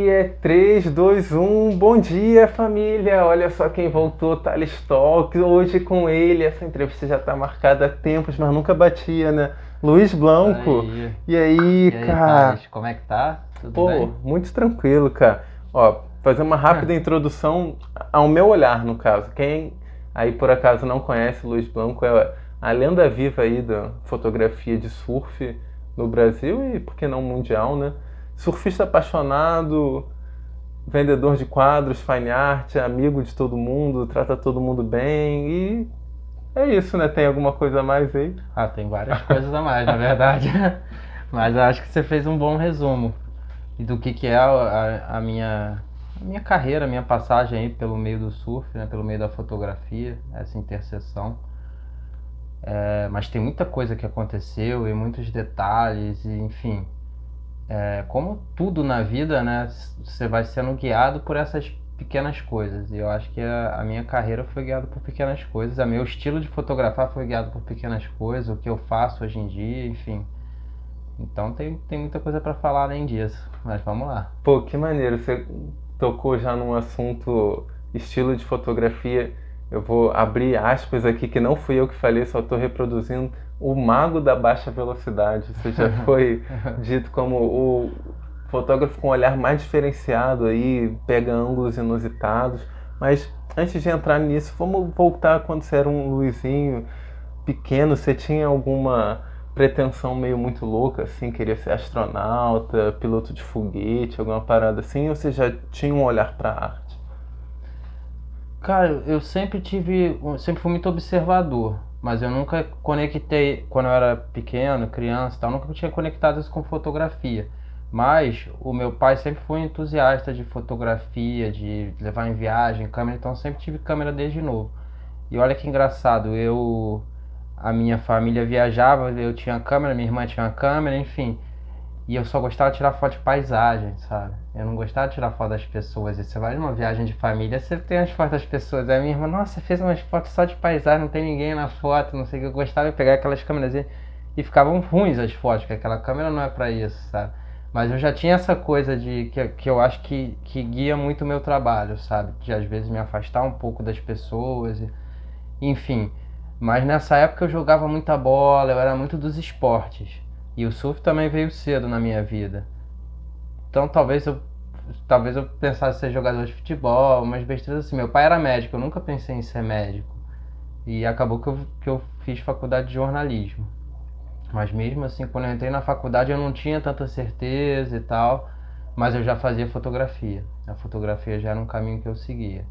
E é 3, 2, 1. Bom dia, família! Olha só quem voltou, Thales Talk. Hoje com ele. Essa entrevista já tá marcada há tempos, mas nunca batia, né? Luiz Blanco. Aí. E aí, E aí, cara? Thales, como é que tá? Tudo Pô, bem? muito tranquilo, cara. Ó, fazer uma rápida introdução ao meu olhar, no caso. Quem aí por acaso não conhece Luiz Blanco é a lenda viva aí da fotografia de surf no Brasil e por que não mundial, né? Surfista apaixonado, vendedor de quadros, fine art, amigo de todo mundo, trata todo mundo bem e é isso, né? Tem alguma coisa a mais aí? Ah, tem várias coisas a mais, na verdade. Mas eu acho que você fez um bom resumo do que é a minha carreira, a minha passagem aí pelo meio do surf, né? Pelo meio da fotografia, essa interseção. Mas tem muita coisa que aconteceu e muitos detalhes, e, enfim. Como tudo na vida, né? Você vai sendo guiado por essas pequenas coisas. E eu acho que a minha carreira foi guiada por pequenas coisas. O meu estilo de fotografar foi guiado por pequenas coisas. O que eu faço hoje em dia, enfim. Então tem muita coisa para falar além disso. Mas vamos lá. Pô, que maneiro. Você tocou já num assunto estilo de fotografia. Eu vou abrir aspas aqui que não fui eu que falei, só estou reproduzindo. O mago da baixa velocidade. Você já foi dito como o fotógrafo com um olhar mais diferenciado aí, pega ângulos inusitados. Mas antes de entrar nisso, vamos voltar quando você era um Luizinho pequeno. Você tinha alguma pretensão meio muito louca, assim, queria ser astronauta, piloto de foguete, alguma parada assim, ou você já tinha um olhar pra arte? Cara, eu sempre fui muito observador, mas eu nunca conectei, quando eu era pequeno, criança e tal, nunca tinha conectado isso com fotografia. Mas o meu pai sempre foi entusiasta de fotografia, de levar em viagem, câmera, então eu sempre tive câmera desde novo. E olha que engraçado, a minha família viajava, eu tinha câmera, minha irmã tinha uma câmera, enfim. E eu só gostava de tirar foto de paisagem, sabe? Eu não gostava de tirar foto das pessoas. E você vai numa viagem de família, você tem as fotos das pessoas. Aí minha irmã, nossa, fez umas fotos só de paisagem, não tem ninguém na foto, não sei o que. Eu gostava de pegar aquelas câmeras e ficavam ruins as fotos, porque aquela câmera não é pra isso, sabe? Mas eu já tinha essa coisa que eu acho que guia muito o meu trabalho, sabe? De às vezes me afastar um pouco das pessoas, enfim. Mas nessa época eu jogava muita bola, eu era muito dos esportes. E o surf também veio cedo na minha vida. Então talvez eu pensasse em ser jogador de futebol, umas besteiras assim. Meu pai era médico, eu nunca pensei em ser médico. E acabou que eu fiz faculdade de jornalismo. Mas mesmo assim, quando eu entrei na faculdade eu não tinha tanta certeza e tal, mas eu já fazia fotografia. A fotografia já era um caminho que eu seguia.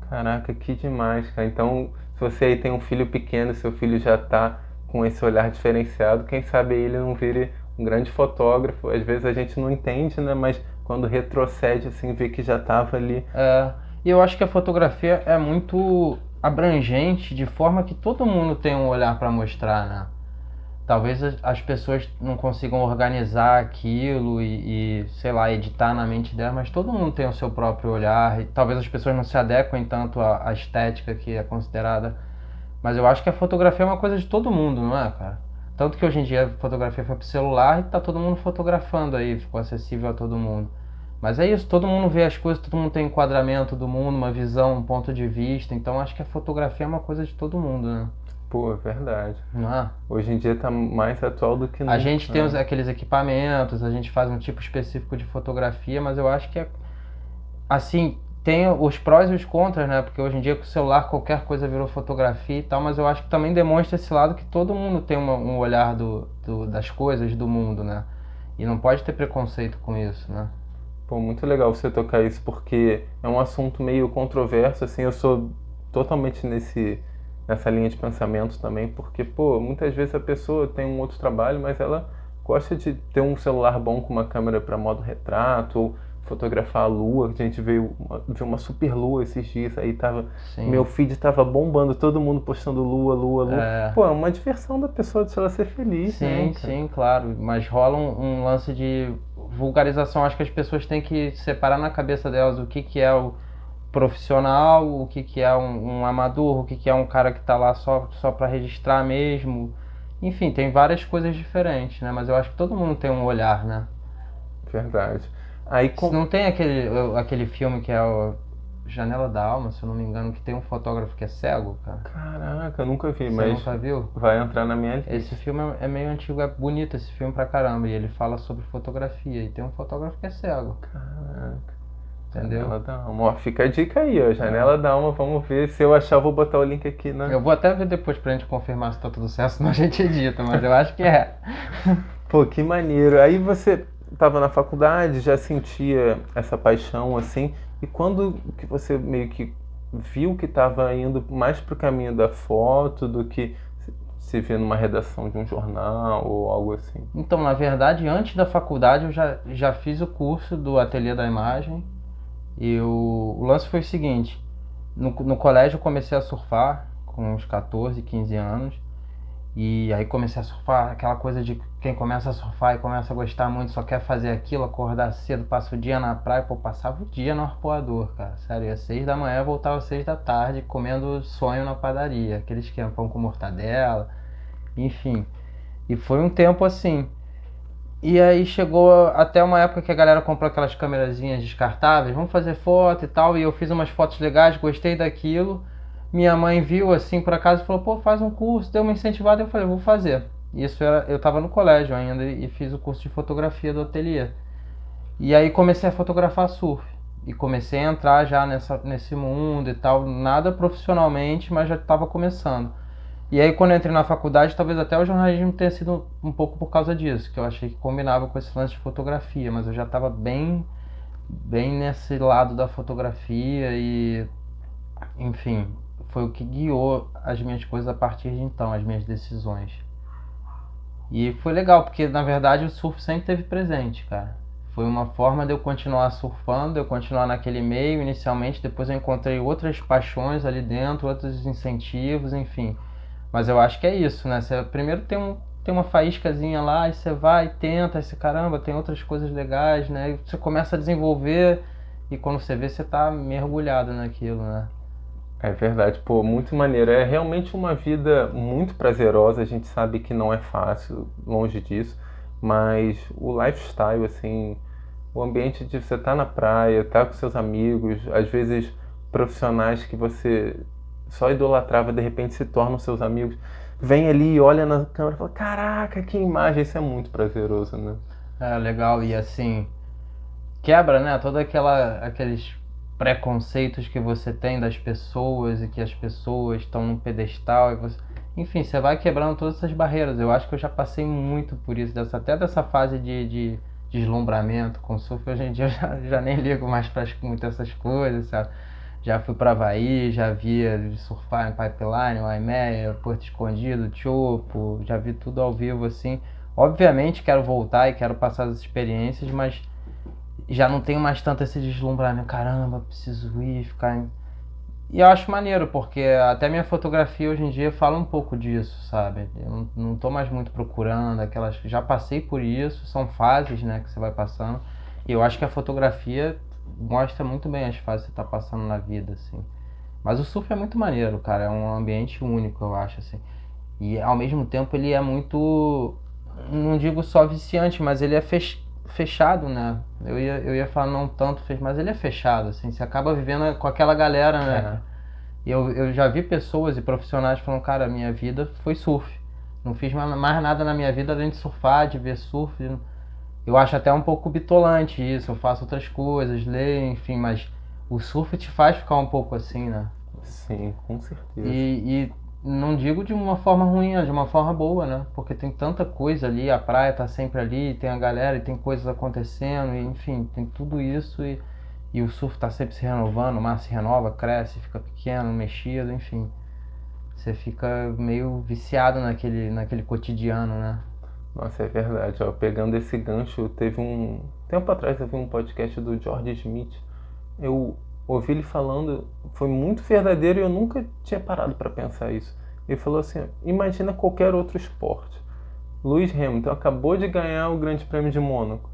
Caraca, que demais, cara. Então, se você aí tem um filho pequeno, seu filho já tá com esse olhar diferenciado, quem sabe ele não vire um grande fotógrafo. Às vezes a gente não entende, né? Mas quando retrocede, assim, vê que já tava ali. E eu acho que a fotografia é muito abrangente, de forma que todo mundo tem um olhar para mostrar, né? Talvez as pessoas não consigam organizar aquilo sei lá, editar na mente dela, mas todo mundo tem o seu próprio olhar. E talvez as pessoas não se adequem tanto à estética que é considerada. Mas eu acho que a fotografia é uma coisa de todo mundo, não é, cara? Tanto que hoje em dia a fotografia foi pro celular e tá todo mundo fotografando aí, ficou acessível a todo mundo. Mas é isso, todo mundo vê as coisas, todo mundo tem um enquadramento do mundo, uma visão, um ponto de vista. Então acho que a fotografia é uma coisa de todo mundo, né? Pô, é verdade. Não é? Hoje em dia tá mais atual do que A nunca, gente tem né? aqueles equipamentos, a gente faz um tipo específico de fotografia, mas eu acho que assim, tem os prós e os contras, né? Porque hoje em dia com o celular qualquer coisa virou fotografia e tal, mas eu acho que também demonstra esse lado que todo mundo tem um olhar das coisas do mundo, né? E não pode ter preconceito com isso, né? Pô, muito legal você tocar isso, porque é um assunto meio controverso, assim, eu sou totalmente nessa linha de pensamento também, porque, pô, muitas vezes a pessoa tem um outro trabalho, mas ela gosta de ter um celular bom com uma câmera para modo retrato, ou fotografar a lua, que a gente viu uma super lua esses dias, aí tava, meu Sim. feed tava bombando, todo mundo postando lua, lua, lua. Pô, é uma diversão da pessoa de ela ser feliz, né, Sim, cara? sim, claro. Mas rola um lance de vulgarização. Acho que as pessoas têm que separar na cabeça delas o que é o profissional, o que é um amador, o que é um cara que está lá só para registrar mesmo. Enfim, tem várias coisas diferentes, né? Mas eu acho que todo mundo tem um olhar, né? Verdade. Aí Não tem aquele filme que é o Janela da Alma, se eu não me engano, que tem um fotógrafo que é cego, cara? Caraca, eu nunca vi, Você mas nunca viu? vai entrar na minha lista. Esse filme é meio antigo, é bonito esse filme pra caramba. E ele fala sobre fotografia. E tem um fotógrafo que é cego, Caraca. entendeu? Janela da Alma. Ó, fica a dica aí, ó. Janela da Alma, vamos ver. Se eu achar, eu vou botar o link aqui na. Eu vou até ver depois pra gente confirmar se tá tudo certo, senão a gente edita, mas eu acho que é. Pô, que maneiro. Aí você tava na faculdade, já sentia essa paixão assim. E quando que você meio que viu que estava indo mais pro caminho da foto do que se vê numa redação de um jornal ou algo assim? Então, na verdade, antes da faculdade eu já fiz o curso do Ateliê da Imagem. E o lance foi o seguinte: no colégio eu comecei a surfar com uns 14, 15 anos. E aí comecei a surfar, aquela coisa de quem começa a surfar e começa a gostar muito, só quer fazer aquilo, acordar cedo, passa o dia na praia. Pô, passava o dia no arpoador, cara. Sério, ia 6 da manhã, voltava às 6 da tarde, comendo sonho na padaria. Aquele esquema, pão com mortadela, enfim. E foi um tempo assim. E aí chegou até uma época que a galera comprou aquelas câmerazinhas descartáveis, vamos fazer foto e tal, e eu fiz umas fotos legais, gostei daquilo. Minha mãe viu assim por acaso e falou, pô, faz um curso, deu uma incentivada, eu falei, vou fazer. Eu tava no colégio ainda e fiz o curso de fotografia do ateliê. E aí comecei a fotografar surf. E comecei a entrar já nesse mundo e tal, nada profissionalmente, mas já estava começando. E aí quando eu entrei na faculdade, talvez até o jornalismo tenha sido um pouco por causa disso, que eu achei que combinava com esse lance de fotografia, mas eu já estava bem nesse lado da fotografia e, enfim, foi o que guiou as minhas coisas a partir de então, as minhas decisões. E foi legal, porque na verdade o surf sempre teve presente, cara. Foi uma forma de eu continuar surfando, de eu continuar naquele meio inicialmente, depois eu encontrei outras paixões ali dentro, outros incentivos, enfim. Mas eu acho que é isso, né? Você primeiro tem uma faíscazinha lá, e você vai, tenta, esse caramba, tem outras coisas legais, né? E você começa a desenvolver e quando você vê, você tá mergulhado naquilo, né? É verdade, pô, muito maneiro. É realmente uma vida muito prazerosa. A gente sabe que não é fácil, longe disso, mas o lifestyle, assim, o ambiente de você estar na praia, estar com seus amigos, às vezes profissionais que você só idolatrava, de repente se tornam seus amigos, vem ali, olha na câmera e fala: Caraca, que imagem! Isso é muito prazeroso, né? É legal e assim, quebra, né? Aqueles preconceitos que você tem das pessoas e que as pessoas estão num pedestal e você... Enfim, você vai quebrando todas essas barreiras. Eu acho que eu já passei muito por isso, até dessa fase de deslumbramento com surf. Hoje em dia eu já nem ligo mais para muito essas coisas, sabe? Já fui para Havaí, já via surfar em Pipeline, Waimea, Porto Escondido, Chopo, já vi tudo ao vivo assim. Obviamente quero voltar e quero passar as experiências, mas já não tenho mais tanto esse deslumbramento, caramba, preciso ir, ficar. E eu acho maneiro, porque até minha fotografia hoje em dia fala um pouco disso, sabe? Eu não tô mais muito procurando aquelas. Já passei por isso, são fases, né, que você vai passando. E eu acho que a fotografia mostra muito bem as fases que você tá passando na vida, assim. Mas o surf é muito maneiro, cara, é um ambiente único, eu acho, assim. E ao mesmo tempo ele é muito, não digo só viciante, mas ele é fechado, né? Eu ia falar não tanto, mas ele é fechado, assim, você acaba vivendo com aquela galera, né? Eu já vi pessoas e profissionais falando, cara, minha vida foi surf. Não fiz mais nada na minha vida além de surfar, de ver surf. Eu acho até um pouco bitolante isso, eu faço outras coisas, leio, enfim, mas o surf te faz ficar um pouco assim, né? Sim, com certeza. E não digo de uma forma ruim, de uma forma boa, né? Porque tem tanta coisa ali, a praia tá sempre ali, tem a galera e tem coisas acontecendo, e, enfim, tem tudo isso e o surf tá sempre se renovando, o mar se renova, cresce, fica pequeno, mexido, enfim. Você fica meio viciado naquele cotidiano, né? Nossa, é verdade. Ó, pegando esse gancho, teve um tempo atrás eu vi um podcast do George Smith. Eu ouvi ele falando, foi muito verdadeiro e eu nunca tinha parado para pensar isso. Ele falou assim: imagina qualquer outro esporte. Lewis Hamilton acabou de ganhar o Grande Prêmio de Mônaco.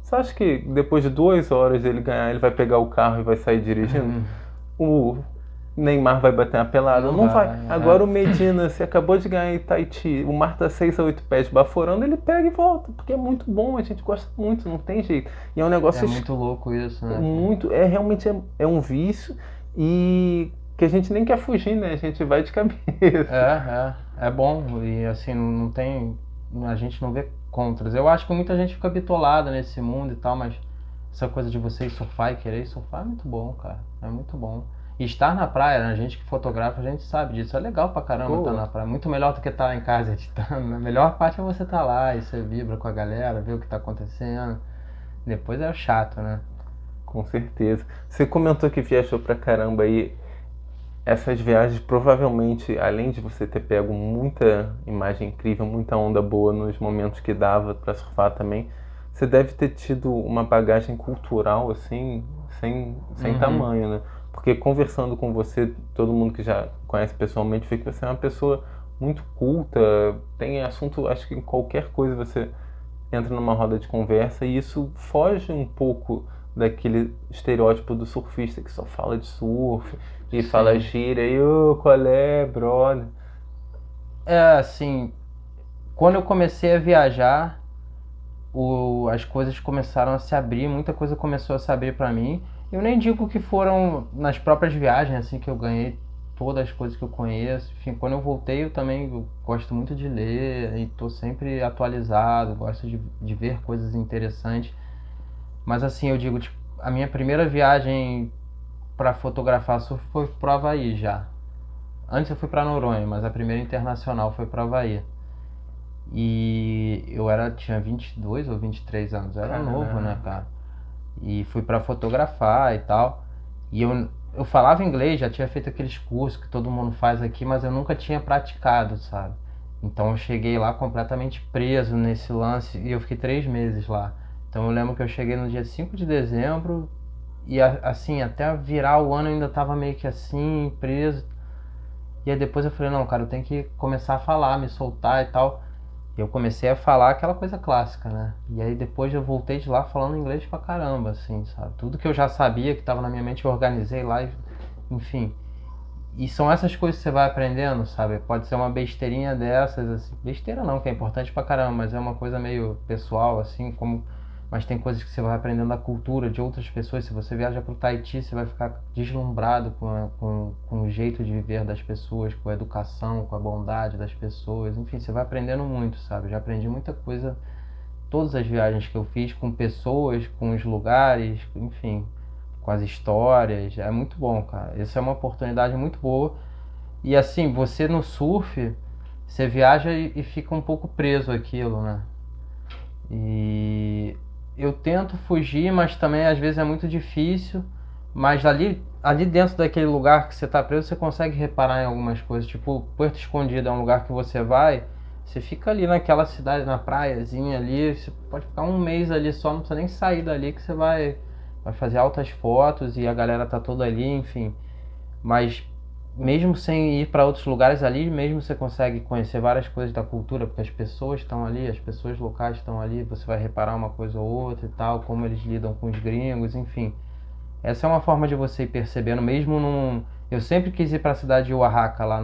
Você acha que depois de 2 horas dele ganhar, ele vai pegar o carro e vai sair dirigindo? O Neymar vai bater uma pelada. Não vai. Agora é. o Medina, você acabou de ganhar em Tahiti, o mar tá 6 a 8 pés baforando, ele pega e volta, porque é muito bom, a gente gosta muito, não tem jeito. E é um É negócio muito louco isso, né, cara? muito, realmente é um vício e que a gente nem quer fugir, né? A gente vai de cabeça. É bom e assim, não tem, a gente não vê contras. Eu acho que muita gente fica bitolada nesse mundo e tal, mas essa coisa de você ir surfar e querer ir surfar é muito bom, cara. É muito bom. E estar na praia, né? A gente que fotografa, a gente sabe disso. É legal pra caramba estar Pô, na praia. Muito melhor do que estar em casa editando. A melhor parte é você estar lá e você vibra com a galera, ver o que tá acontecendo. Depois é o chato, né? com certeza. Você comentou que viajou pra caramba aí. Essas viagens provavelmente, além de você ter pego muita imagem incrível, muita onda boa nos momentos que dava para surfar também, você deve ter tido uma bagagem cultural assim, sem Uhum. tamanho, né? Porque conversando com você, todo mundo que já conhece pessoalmente vê que você é uma pessoa muito culta, tem assunto, acho que em qualquer coisa você entra numa roda de conversa e isso foge um pouco daquele estereótipo do surfista que só fala de surf e fala Sim. gíria e ô, qual é, brother? É assim, quando eu comecei a viajar, as coisas começaram a se abrir, muita coisa começou a se abrir para mim. Eu nem digo que foram nas próprias viagens assim que eu ganhei todas as coisas que eu conheço. Enfim, quando eu voltei eu gosto muito de ler e tô sempre atualizado, gosto de ver coisas interessantes. Mas assim, eu digo, tipo, a minha primeira viagem para fotografar surf foi pro Havaí já. Antes eu fui para Noronha, mas a primeira internacional foi pro Havaí. E tinha 22 ou 23 anos, eu era novo, né, Caraca. cara? E fui pra fotografar e tal. E eu falava inglês, já tinha feito aqueles cursos que todo mundo faz aqui, mas eu nunca tinha praticado, sabe? Então eu cheguei lá completamente preso nesse lance e eu fiquei 3 meses lá. Então eu lembro que eu cheguei no dia 5 de dezembro e assim, até virar o ano eu ainda tava meio que assim, preso. E aí depois eu falei, não, cara, eu tenho que começar a falar, me soltar e tal. E eu comecei a falar aquela coisa clássica, né? E aí depois eu voltei de lá falando inglês pra caramba, assim, sabe? Tudo que eu já sabia, que tava na minha mente, eu organizei lá, enfim. E são essas coisas que você vai aprendendo, sabe? Pode ser uma besteirinha dessas, assim. Besteira não, que é importante pra caramba, mas é uma coisa meio pessoal, assim, como. Mas tem coisas que você vai aprendendo da cultura de outras pessoas. Se você viaja pro Tahiti, você vai ficar deslumbrado com o jeito de viver das pessoas, com a educação, com a bondade das pessoas. Enfim, você vai aprendendo muito, sabe? Já aprendi muita coisa, todas as viagens que eu fiz, com pessoas, com os lugares, enfim, com as histórias. É muito bom, cara. Essa é uma oportunidade muito boa. E assim, você no surf, você viaja e fica um pouco preso àquilo, né? E eu tento fugir, mas também às vezes é muito difícil. Mas ali dentro daquele lugar que você está preso, você consegue reparar em algumas coisas. Tipo, Porto Escondido é um lugar que você vai, você fica ali naquela cidade, na praiazinha ali, você pode ficar um mês ali só, não precisa nem sair dali que você vai fazer altas fotos e a galera tá toda ali, enfim. Mas mesmo sem ir para outros lugares ali, mesmo você consegue conhecer várias coisas da cultura, porque as pessoas estão ali, as pessoas locais estão ali, você vai reparar uma coisa ou outra e tal, como eles lidam com os gringos, enfim. Essa é uma forma de você ir percebendo, mesmo num. Eu sempre quis ir para a cidade de Oaxaca, lá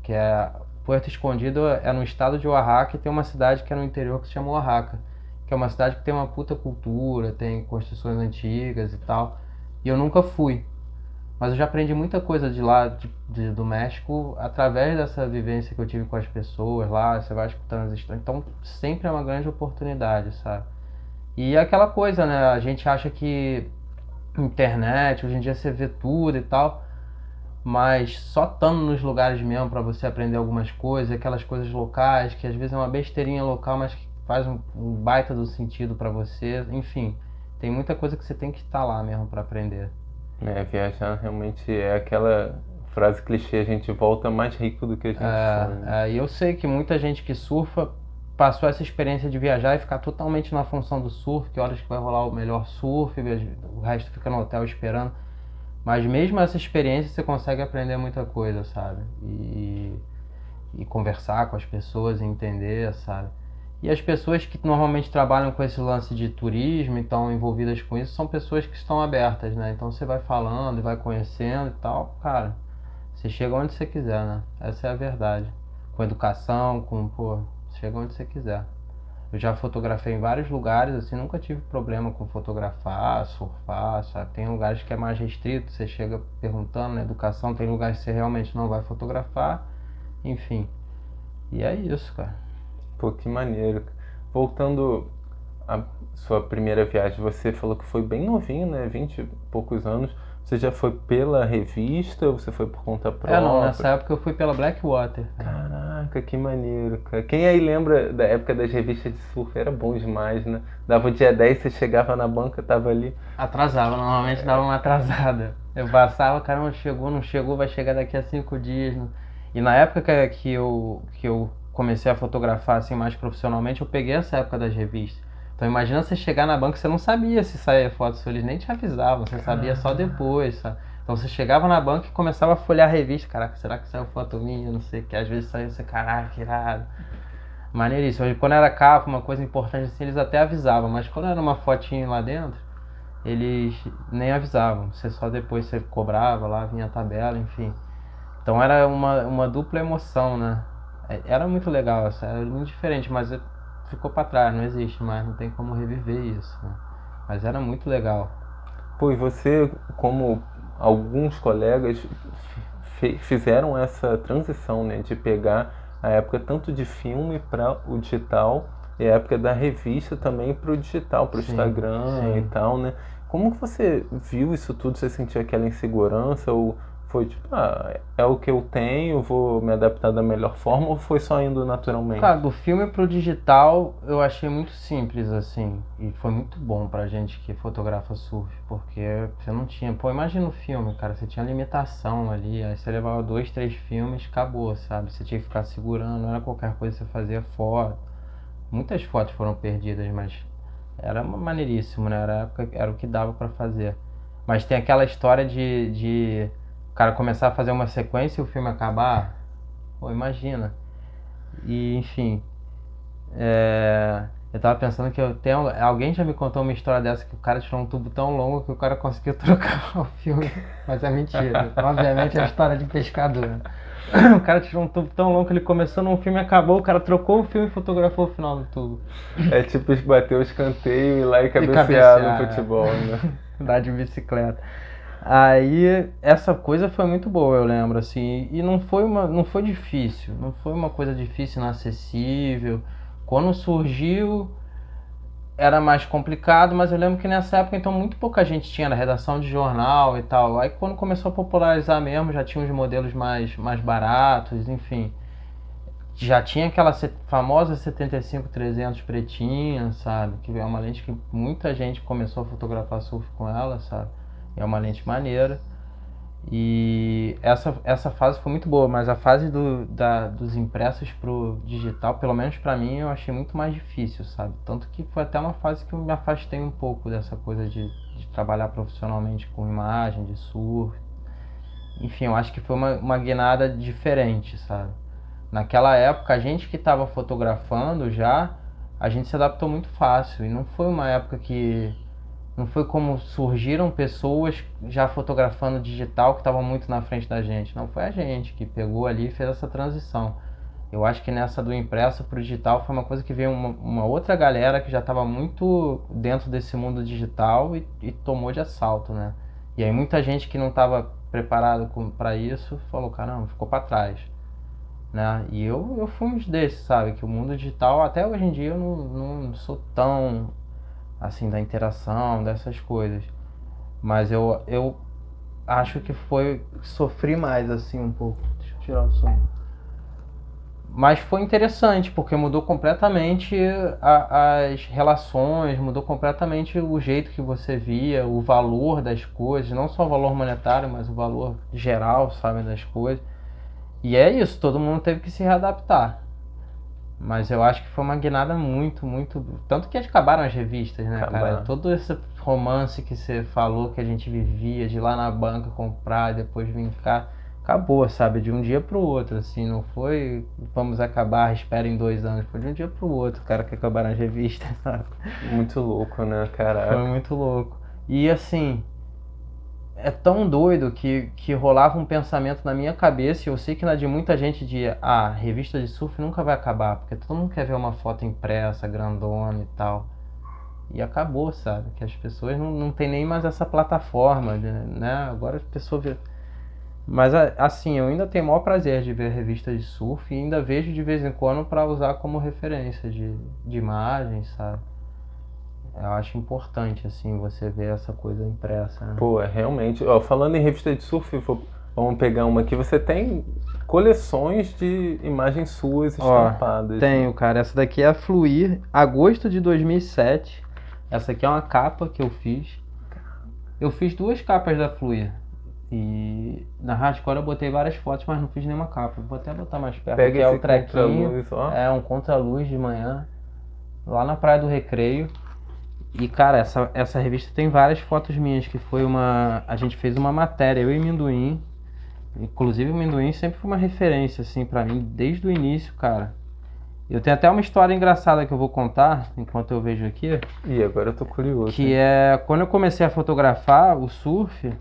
que é Puerto Escondido, é no estado de Oaxaca, e tem uma cidade que é no interior que se chama Oaxaca, que é uma cidade que tem uma puta cultura, tem construções antigas e tal. E eu nunca fui. Mas eu já aprendi muita coisa de lá, do México, através dessa vivência que eu tive com as pessoas lá. Você vai escutando as histórias. Então, sempre é uma grande oportunidade, sabe? E é aquela coisa, né? A gente acha que internet, hoje em dia você vê tudo e tal, mas só estando nos lugares mesmo para você aprender algumas coisas, aquelas coisas locais, que às vezes é uma besteirinha local, mas que faz um baita do sentido para você. Enfim, tem muita coisa que você tem que estar lá mesmo para aprender. Viajar realmente é aquela frase clichê, a gente volta mais rico do que a gente foi, né? E eu sei que muita gente que surfa passou essa experiência de viajar e ficar totalmente na função do surf, que horas que vai rolar o melhor surf, o resto fica no hotel esperando. Mas mesmo essa experiência você consegue aprender muita coisa, sabe? E conversar com as pessoas e entender, sabe? E as pessoas que normalmente trabalham com esse lance de turismo e estão envolvidas com isso são pessoas que estão abertas, né? Então você vai falando e vai conhecendo e tal, cara, você chega onde você quiser, né? Essa é a verdade. Com educação, pô, chega onde você quiser. Eu já fotografei em vários lugares, assim, nunca tive problema com fotografar, surfar, sabe? Tem lugares que é mais restrito, você chega perguntando na educação, tem lugares que você realmente não vai fotografar, enfim. E é isso, cara. Pô, que maneiro. Voltando à sua primeira viagem, você falou que foi bem novinho, né? 20 e poucos anos. Você já foi pela revista ou você foi por conta Não, nessa própria? época eu fui pela Blackwater. Caraca, que maneiro, cara. Quem aí lembra da época das revistas de surf? Era bom demais, né? Dava o dia 10, você chegava na banca, tava ali. Atrasava, normalmente dava uma atrasada. Eu passava, caramba, chegou, não chegou, vai chegar daqui a 5 dias. E na época que eu comecei a fotografar assim mais profissionalmente, eu peguei essa época das revistas. Então imagina você chegar na banca, você não sabia se saía foto, se eles nem te avisavam, você sabia só depois, sabe? Então você chegava na banca e começava a folhear a revista, caraca, será que saiu foto minha? Não sei o que, às vezes saiu, você, caraca, irado. Maneiríssimo. Quando era capa, uma coisa importante assim, eles até avisavam, mas quando era uma fotinho lá dentro, eles nem avisavam. Você só depois você cobrava lá, vinha a tabela, enfim. Então era uma dupla emoção, né? Era muito legal, era muito diferente, mas ficou pra trás, não existe mais, não tem como reviver isso, né? Mas era muito legal. Pô, e você, como alguns colegas, fizeram essa transição, né? De pegar a época tanto de filme para o digital e a época da revista também para o digital, para o Sim, Instagram e sim. tal, né? Como que você viu isso tudo? Você sentiu aquela insegurança ou foi tipo, ah, é o que eu tenho, vou me adaptar da melhor forma ou foi só indo Cara, naturalmente? do filme pro digital eu achei muito simples, assim. E foi muito bom pra gente que fotografa surf, porque você não tinha. Pô, imagina o filme, cara, você tinha limitação ali, aí você levava 2, 3 filmes, acabou, sabe? Você tinha que ficar segurando, não era qualquer coisa que você fazia foto. Muitas fotos foram perdidas, mas era maneiríssimo, né? Era o que dava pra fazer. Mas tem aquela história de o cara começar a fazer uma sequência e o filme acabar. Pô, imagina. E, enfim, eu tava pensando que eu tenho. Alguém já me contou uma história dessa que o cara tirou um tubo tão longo que o cara conseguiu trocar o filme. Mas é mentira. Obviamente é a história de pescador. O cara tirou um tubo tão longo que ele começou num filme e acabou, o cara trocou o filme e fotografou o final do tubo. É tipo bater o escanteio e ir lá e E cabecear no cabecear, futebol, né? andar de bicicleta. Aí essa coisa foi muito boa, eu lembro, assim, e não foi difícil, não foi uma coisa difícil, inacessível. Quando surgiu era mais complicado, mas eu lembro que nessa época então muito pouca gente tinha na redação de jornal e tal. Aí quando começou a popularizar mesmo, já tinha os modelos mais baratos, enfim. Já tinha aquela famosa 75-300 pretinha, sabe? Que é uma lente que muita gente começou a fotografar surf com ela, sabe? É uma lente maneira. E essa fase foi muito boa, mas a fase dos impressos pro digital, pelo menos pra mim, eu achei muito mais difícil, sabe? Tanto que foi até uma fase que eu me afastei um pouco dessa coisa de trabalhar profissionalmente com imagem, de surf. Enfim, eu acho que foi uma guinada diferente, sabe? Naquela época, a gente que estava fotografando já, a gente se adaptou muito fácil. E não foi uma época que não foi como surgiram pessoas já fotografando digital que estavam muito na frente da gente. Não, foi a gente que pegou ali e fez essa transição. Eu acho que nessa do impresso para o digital foi uma coisa que veio uma outra galera que já estava muito dentro desse mundo digital e tomou de assalto, né? E aí muita gente que não estava preparado para isso falou, caramba, ficou para trás, né? E eu fui um desses, sabe? Que o mundo digital, até hoje em dia, eu não sou tão assim da interação, dessas coisas. Mas eu acho que foi. Sofri mais assim um pouco. Deixa eu tirar o som. Mas foi interessante, porque mudou completamente as relações, mudou completamente o jeito que você via, o valor das coisas, não só o valor monetário, mas o valor geral, sabe, das coisas. E é isso, todo mundo teve que se readaptar. Mas eu acho que foi uma guinada muito, muito. Tanto que acabaram as revistas, né, cara? Acabar. Todo esse romance que você falou que a gente vivia, de ir lá na banca comprar e depois vir cá. acabou, sabe? De um dia pro outro, assim, não foi vamos acabar, espera em 2 anos, foi de um dia pro outro, o cara que acabaram as revistas, sabe? Muito louco, né? Foi Caraca. muito louco. E assim, é tão doido que rolava um pensamento na minha cabeça, e eu sei que na de muita gente de, revista de surf nunca vai acabar, porque todo mundo quer ver uma foto impressa, grandona e tal. E acabou, sabe? Que as pessoas não tem nem mais essa plataforma, né? Agora as pessoas vê. Mas assim, eu ainda tenho o maior prazer de ver revistas de surf e ainda vejo de vez em quando para usar como referência de imagens, sabe? Eu acho importante, assim, você ver essa coisa impressa, né? Pô, é realmente. Ó, falando em revista de surf, vamos pegar uma aqui. Você tem coleções de imagens suas Ó, estampadas, né? tenho, cara. Essa daqui é a Fluir, agosto de 2007. Essa aqui é uma capa que eu fiz. Eu fiz 2 capas da Fluir. E na Hardcore eu botei várias fotos, mas não fiz nenhuma capa. Vou até botar mais perto. Pega Aqui é esse o trequinho. contraluz, ó. É um contra-luz de manhã. Lá na Praia do Recreio. E cara, essa revista tem várias fotos minhas. Que foi uma. A gente fez uma matéria, eu e Minduim. Inclusive o Minduim sempre foi uma referência, assim, pra mim, desde o início, cara. Eu tenho até uma história engraçada que eu vou contar enquanto eu vejo aqui, Ih, agora eu tô curioso, que hein? é quando eu comecei a fotografar o surf,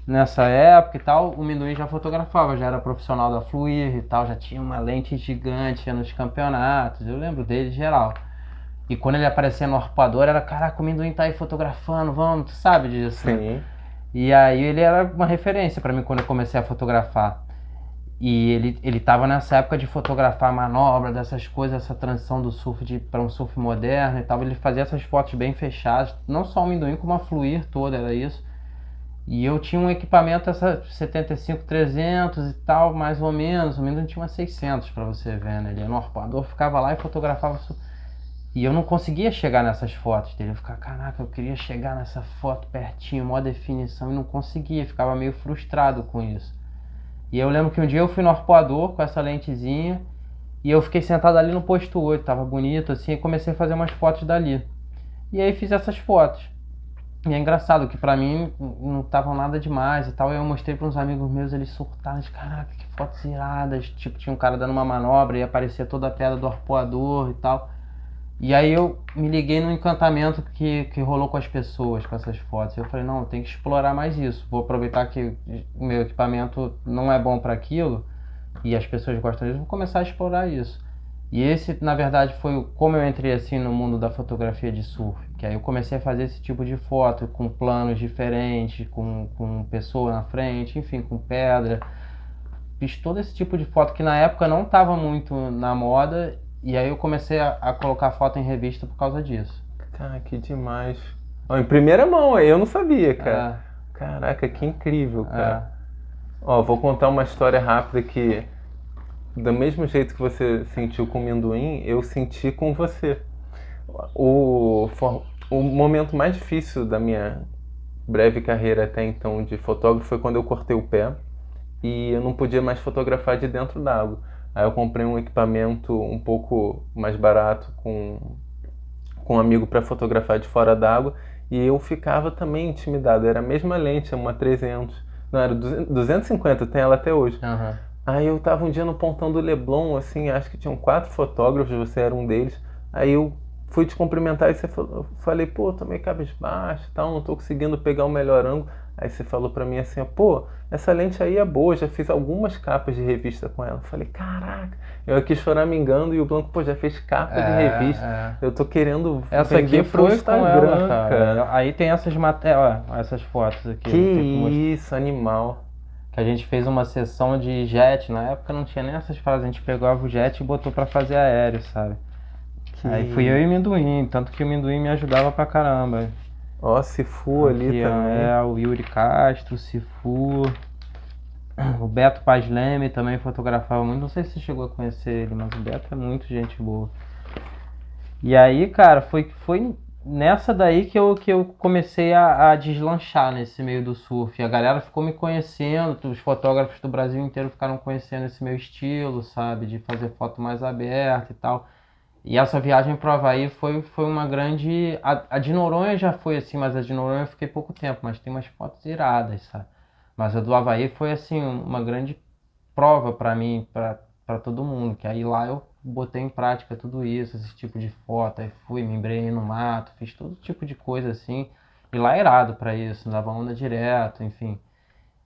nessa época e tal, o Minduim já fotografava, já era profissional da Fluir e tal, já tinha uma lente gigante nos campeonatos, eu lembro dele geral. E quando ele aparecia no arpoador, era, caraca, o Minduim tá aí fotografando, vamos, tu sabe disso, né? Sim. E aí ele era uma referência pra mim quando eu comecei a fotografar. E ele tava nessa época de fotografar manobra, dessas coisas, essa transição do surf para um surf moderno e tal. Ele fazia essas fotos bem fechadas, não só o Minduim, como a Fluir toda, era isso. E eu tinha um equipamento, essa 75-300 e tal, mais ou menos. O Minduim tinha uma 600 para você ver, né? Ele ia no arpoador, ficava lá e fotografava. E eu não conseguia chegar nessas fotos dele. Eu ficava, caraca, eu queria chegar nessa foto pertinho, maior definição, e não conseguia. Ficava meio frustrado com isso. E eu lembro que um dia eu fui no arpoador com essa lentezinha e eu fiquei sentado ali no posto 8, tava bonito assim, e comecei a fazer umas fotos dali. E aí fiz essas fotos. E é engraçado que pra mim não estavam nada demais e tal. E eu mostrei pra uns amigos meus, eles surtaram, de caraca, que fotos iradas. Tipo, tinha um cara dando uma manobra e aparecia toda a pedra do arpoador e tal. E aí eu me liguei no encantamento que rolou com as pessoas, com essas fotos. Eu falei, não, eu tenho que explorar mais isso. Vou aproveitar que o meu equipamento não é bom para aquilo e as pessoas gostam disso, vou começar a explorar isso. E esse, na verdade, foi como eu entrei assim no mundo da fotografia de surf. Que aí eu comecei a fazer esse tipo de foto com planos diferentes, com pessoa na frente, enfim, com pedra. Fiz todo esse tipo de foto que na época não estava muito na moda. E aí eu comecei a colocar foto em revista por causa disso. Cara, que demais. Ó, em primeira mão, eu não sabia, cara. É, Caraca, que incrível, é. cara. Ó, vou contar uma história rápida que, do mesmo jeito que você sentiu com o Minduim, eu senti com você. O momento mais difícil da minha breve carreira até então de fotógrafo foi quando eu cortei o pé e eu não podia mais fotografar de dentro d'água. Aí eu comprei um equipamento um pouco mais barato com um amigo para fotografar de fora d'água e eu ficava também intimidado. Era a mesma lente, uma 300, não, era 250, tem ela até hoje. Uhum. Aí eu tava um dia no Pontão do Leblon, assim, acho que tinham 4 fotógrafos, você era um deles. Aí eu fui te cumprimentar e você falou, eu falei, pô, tô meio cabisbaixo e tal, não tô conseguindo pegar o melhor ângulo. Aí você falou pra mim assim, pô, essa lente aí é boa, já fiz algumas capas de revista com ela. Eu falei, caraca, eu aqui choramingando e o Blanco, pô, já fez capa de revista. Eu tô querendo Essa vender aqui pro foi com Instagram, ela, cara. Aí tem essas matérias, ó, essas fotos aqui. Que Eu tenho que isso, animal. que a gente fez uma sessão de jet. Na época não tinha nem essas frases, a gente pegava o jet e botou pra fazer aéreo, sabe? Aí fui eu e o Minduim, tanto que o Minduim me ajudava pra caramba. Ó, Sifu ali Aqui, ó, também. o Yuri Castro, o Sifu, o Beto Paz Leme também fotografava muito. Não sei se você chegou a conhecer ele, mas o Beto é muito gente boa. E aí, cara, foi nessa daí que eu comecei a deslanchar nesse meio do surf. A galera ficou me conhecendo, os fotógrafos do Brasil inteiro ficaram conhecendo esse meu estilo, sabe? De fazer foto mais aberta e tal. E essa viagem pro Havaí foi uma grande. A de Noronha já foi assim, mas a de Noronha eu fiquei pouco tempo, mas tem umas fotos iradas, sabe? Mas a do Havaí foi assim uma grande prova para mim, para todo mundo, que aí lá eu botei em prática tudo isso, esse tipo de foto, aí fui, me embrenhei no mato, fiz todo tipo de coisa assim, e lá é irado para isso, dava onda direto, enfim.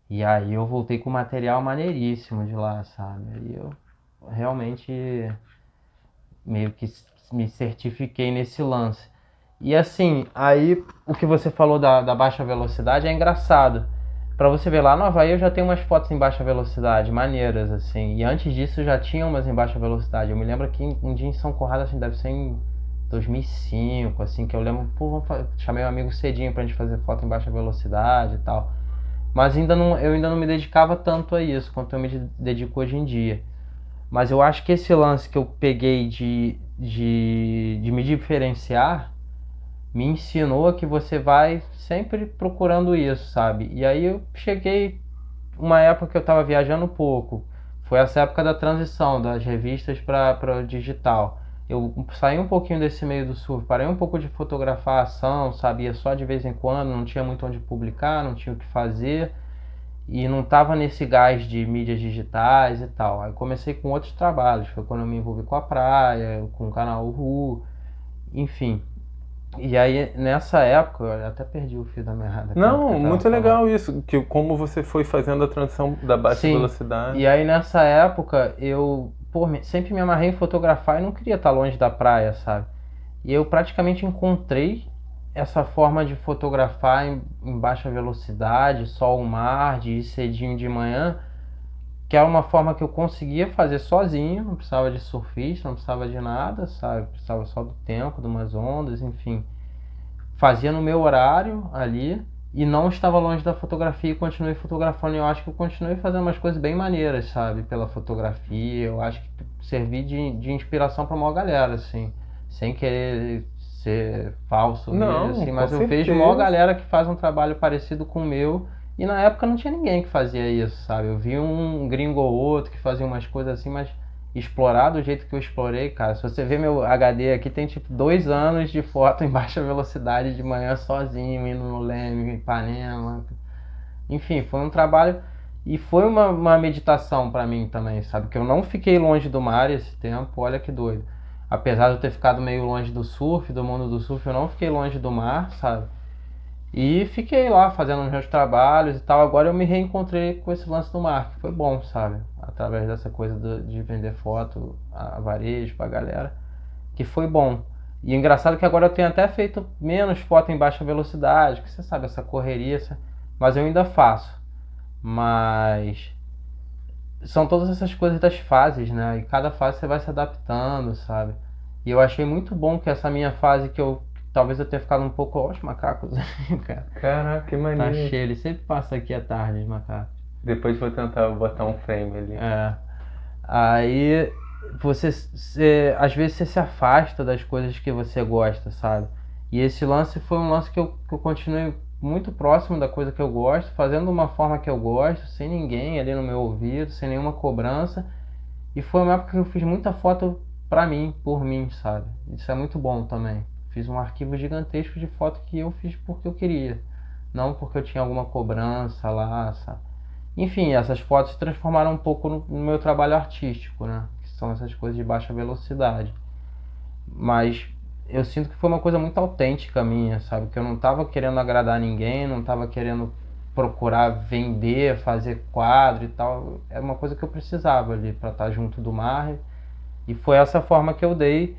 E aí eu voltei com material maneiríssimo de lá, sabe? Aí eu realmente meio que me certifiquei nesse lance. E assim, aí o que você falou da baixa velocidade é engraçado. Pra você ver, lá no Havaí eu já tenho umas fotos em baixa velocidade, maneiras, assim. E antes disso já tinha umas em baixa velocidade. Eu me lembro que um dia em São Conrado, assim, deve ser em 2005, assim, que eu lembro, pô, chamei um amigo cedinho pra gente fazer foto em baixa velocidade e tal. Mas eu ainda não me dedicava tanto a isso quanto eu me dedico hoje em dia. Mas eu acho que esse lance que eu peguei de me diferenciar me ensinou que você vai sempre procurando isso, sabe? E aí eu cheguei uma época que eu estava viajando um pouco. Foi essa época da transição das revistas para o digital. Eu saí um pouquinho desse meio do surf, parei um pouco de fotografar a ação, sabia só de vez em quando, não tinha muito onde publicar, não tinha o que fazer e não estava nesse gás de mídias digitais e tal. Aí comecei com outros trabalhos, foi quando eu me envolvi com a praia, com o canal Uhu, enfim. E aí nessa época, eu até perdi o fio da meada, cara, porque Não, eu tava muito falando. legal isso, que como você foi fazendo a transição da baixa Sim, velocidade. e aí nessa época eu, pô, sempre me amarrei em fotografar e não queria estar longe da praia, sabe? E eu praticamente encontrei essa forma de fotografar em baixa velocidade, sol, mar, de ir cedinho de manhã, que era uma forma que eu conseguia fazer sozinho, não precisava de surfista, não precisava de nada, sabe? Precisava só do tempo, de umas ondas, enfim. Fazia no meu horário ali e não estava longe da fotografia e continuei fotografando. E eu acho que eu continuei fazendo umas coisas bem maneiras, sabe? Pela fotografia, eu acho que servi de inspiração para uma galera, assim, sem querer ser falso mesmo, Não, assim, com mas eu vejo uma certeza. galera que faz um trabalho parecido com o meu e na época não tinha ninguém que fazia isso, sabe? Eu vi um gringo ou outro que fazia umas coisas assim, mas explorar do jeito que eu explorei, cara. Se você ver meu HD aqui, tem tipo 2 anos de foto em baixa velocidade de manhã sozinho, indo no Leme, Ipanema. Enfim, foi um trabalho e foi uma meditação pra mim também, sabe? Que eu não fiquei longe do mar esse tempo, olha que doido. Apesar de eu ter ficado meio longe do surf, do mundo do surf, eu não fiquei longe do mar, sabe? E fiquei lá fazendo os meus trabalhos e tal. Agora eu me reencontrei com esse lance do mar, que foi bom, sabe? Através dessa coisa de vender foto a varejo pra galera, que foi bom. E engraçado que agora eu tenho até feito menos foto em baixa velocidade, que você sabe, essa correria, mas eu ainda faço. Mas são todas essas coisas das fases, né? E cada fase você vai se adaptando, sabe? E eu achei muito bom que essa minha fase que eu talvez eu tenha ficado um pouco, ó, os macacos, cara. Caraca, que Tá maneiro. cheio, ele sempre passa aqui à tarde, os macacos. Depois vou tentar botar um frame ali. É. Aí às vezes você se afasta das coisas que você gosta, sabe? E esse lance foi um lance que eu continuei muito próximo da coisa que eu gosto, fazendo de uma forma que eu gosto, sem ninguém ali no meu ouvido, sem nenhuma cobrança. E foi uma época que eu fiz muita foto pra mim, por mim, sabe? Isso é muito bom também. Fiz um arquivo gigantesco de foto que eu fiz porque eu queria, não porque eu tinha alguma cobrança lá, sabe? Enfim, essas fotos se transformaram um pouco no meu trabalho artístico, né? Que são essas coisas de baixa velocidade. Mas eu sinto que foi uma coisa muito autêntica minha, sabe? Que eu não estava querendo agradar ninguém, não estava querendo procurar vender, fazer quadro e tal. Era uma coisa que eu precisava ali para estar junto do mar. E foi essa forma que eu dei,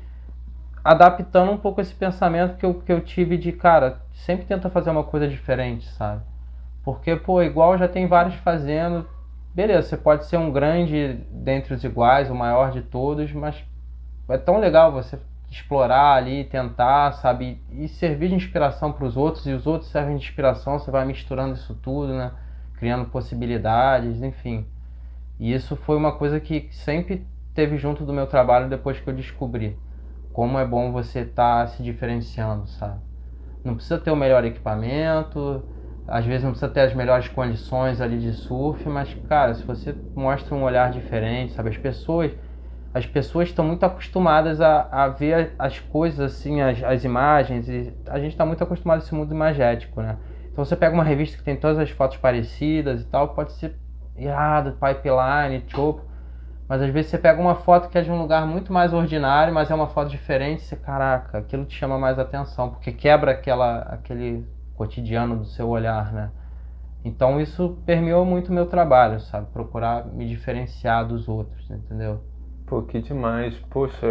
adaptando um pouco esse pensamento que eu tive de, cara, sempre tenta fazer uma coisa diferente, sabe? Porque, pô, igual já tem vários fazendo. Beleza, você pode ser um grande dentre os iguais, o maior de todos, mas é tão legal você explorar ali, tentar, sabe? E servir de inspiração para os outros, e os outros servem de inspiração, você vai misturando isso tudo, né? Criando possibilidades, enfim. E isso foi uma coisa que sempre teve junto do meu trabalho depois que eu descobri como é bom você estar se diferenciando, sabe? Não precisa ter o melhor equipamento, às vezes não precisa ter as melhores condições ali de surf, mas cara, se você mostra um olhar diferente, sabe? As pessoas estão muito acostumadas a ver as coisas assim, as imagens, e a gente está muito acostumado a esse mundo imagético, né? Então você pega uma revista que tem todas as fotos parecidas e tal, pode ser irado, pipeline, chopo. Mas às vezes você pega uma foto que é de um lugar muito mais ordinário, mas é uma foto diferente, você, caraca, aquilo te chama mais atenção, porque quebra aquele cotidiano do seu olhar, né? Então isso permeou muito o meu trabalho, sabe? Procurar me diferenciar dos outros, entendeu? Pô, que demais. Poxa,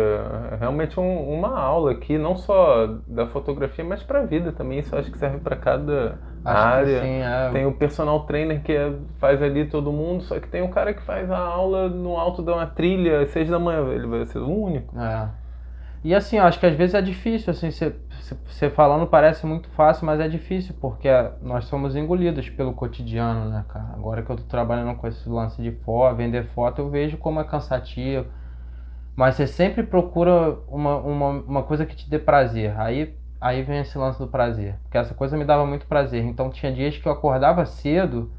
é realmente uma aula aqui, não só da fotografia, mas para a vida também. Isso eu acho que serve para cada Acho que área. sim, Tem o personal trainer que faz ali todo mundo, só que tem o cara que faz a aula no alto de uma trilha às 6 da manhã. Ele vai ser o único. é. E assim, eu acho que às vezes é difícil, assim, você falando parece muito fácil, mas é difícil, porque nós somos engolidos pelo cotidiano, né, cara? Agora que eu tô trabalhando com esse lance de foto, vender foto, eu vejo como é cansativo. Mas você sempre procura uma coisa que te dê prazer. Aí vem esse lance do prazer. Porque essa coisa me dava muito prazer. Então tinha dias que eu acordava cedo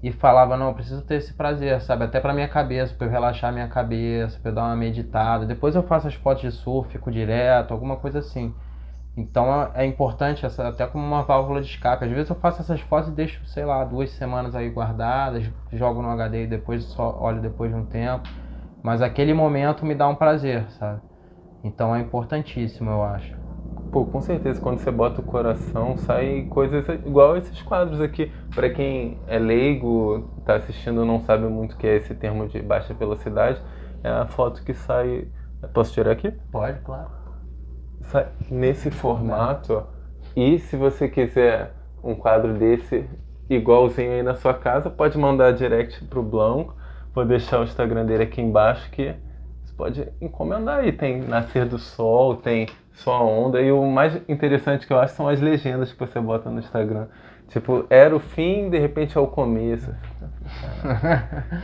e falava, não, eu preciso ter esse prazer, sabe? Até pra minha cabeça, pra eu relaxar minha cabeça, pra eu dar uma meditada. Depois eu faço as fotos de surf, fico direto, alguma coisa assim. Então é importante, até como uma válvula de escape. Às vezes eu faço essas fotos e deixo, sei lá, 2 semanas aí guardadas, jogo no HD e depois só olho depois de um tempo. Mas aquele momento me dá um prazer, sabe? Então é importantíssimo, eu acho. Pô, com certeza, quando você bota o coração, sai coisas igual esses quadros aqui. Para quem é leigo, tá assistindo não sabe muito o que é esse termo de baixa velocidade, é a foto que sai. Posso tirar aqui? Pode, claro. Sai nesse formato, ó. E se você quiser um quadro desse igualzinho aí na sua casa, pode mandar direct pro Blanco. Vou deixar o Instagram dele aqui embaixo que você pode encomendar aí. Tem Nascer do Sol, tem Só a Onda. E o mais interessante que eu acho são as legendas que você bota no Instagram. Tipo, era o fim, de repente é o começo.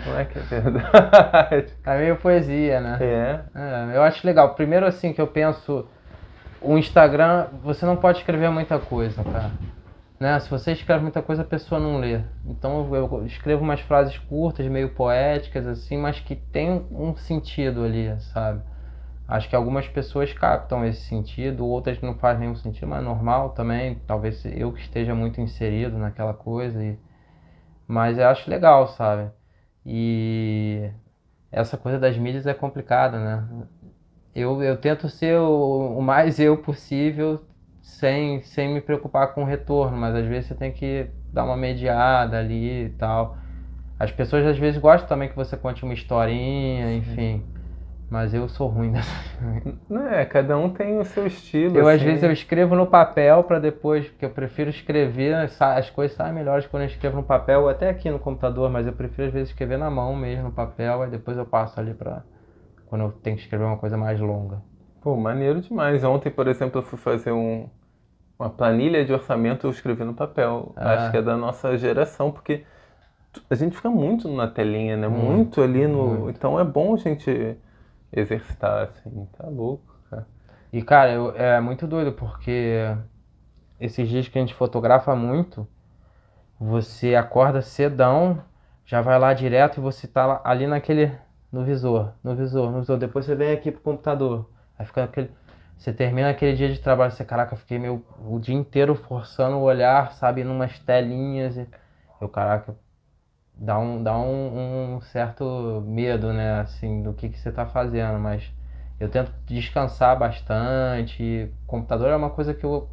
Não é que é verdade? É meio poesia, né? É. Eu acho legal. Primeiro, assim, que eu penso, o Instagram, você não pode escrever muita coisa, cara. Né? Se você escreve muita coisa, a pessoa não lê. Então eu escrevo umas frases curtas, meio poéticas, assim, mas que tem um sentido ali, sabe? Acho que algumas pessoas captam esse sentido, outras não faz nenhum sentido, mas é normal também. Talvez eu que esteja muito inserido naquela coisa. Mas eu acho legal, sabe? E essa coisa das mídias é complicada, né? Eu tento ser o mais eu possível sem me preocupar com o retorno, mas às vezes você tem que dar uma mediada ali e tal. As pessoas às vezes gostam também que você conte uma historinha, enfim. Mas eu sou ruim nessa. Não é, cada um tem o seu estilo, Eu às vezes eu assim. escrevo no papel para depois, porque eu prefiro escrever, as coisas saem melhores quando eu escrevo no papel, ou até aqui no computador, mas eu prefiro às vezes escrever na mão mesmo, no papel, aí depois eu passo ali para quando eu tenho que escrever uma coisa mais longa. Pô, maneiro demais. Ontem, por exemplo, eu fui fazer uma planilha de orçamento, eu escrevi no papel. Acho que é Ah, da nossa geração, porque a gente fica muito na telinha, né? muito, Muito ali no. muito. Então é bom a gente exercitar, assim. Tá louco, cara. E cara, é muito doido porque esses dias que a gente fotografa muito, você acorda cedão, já vai lá direto e você tá ali naquele, no visor. Depois você vem aqui pro computador. Aí fica aquele, você termina aquele dia de trabalho, você, caraca, fiquei o dia inteiro forçando o olhar, sabe, numas telinhas. Eu, caraca, dá um certo medo, né, assim, do que você tá fazendo, mas eu tento descansar bastante. Computador é uma coisa que eu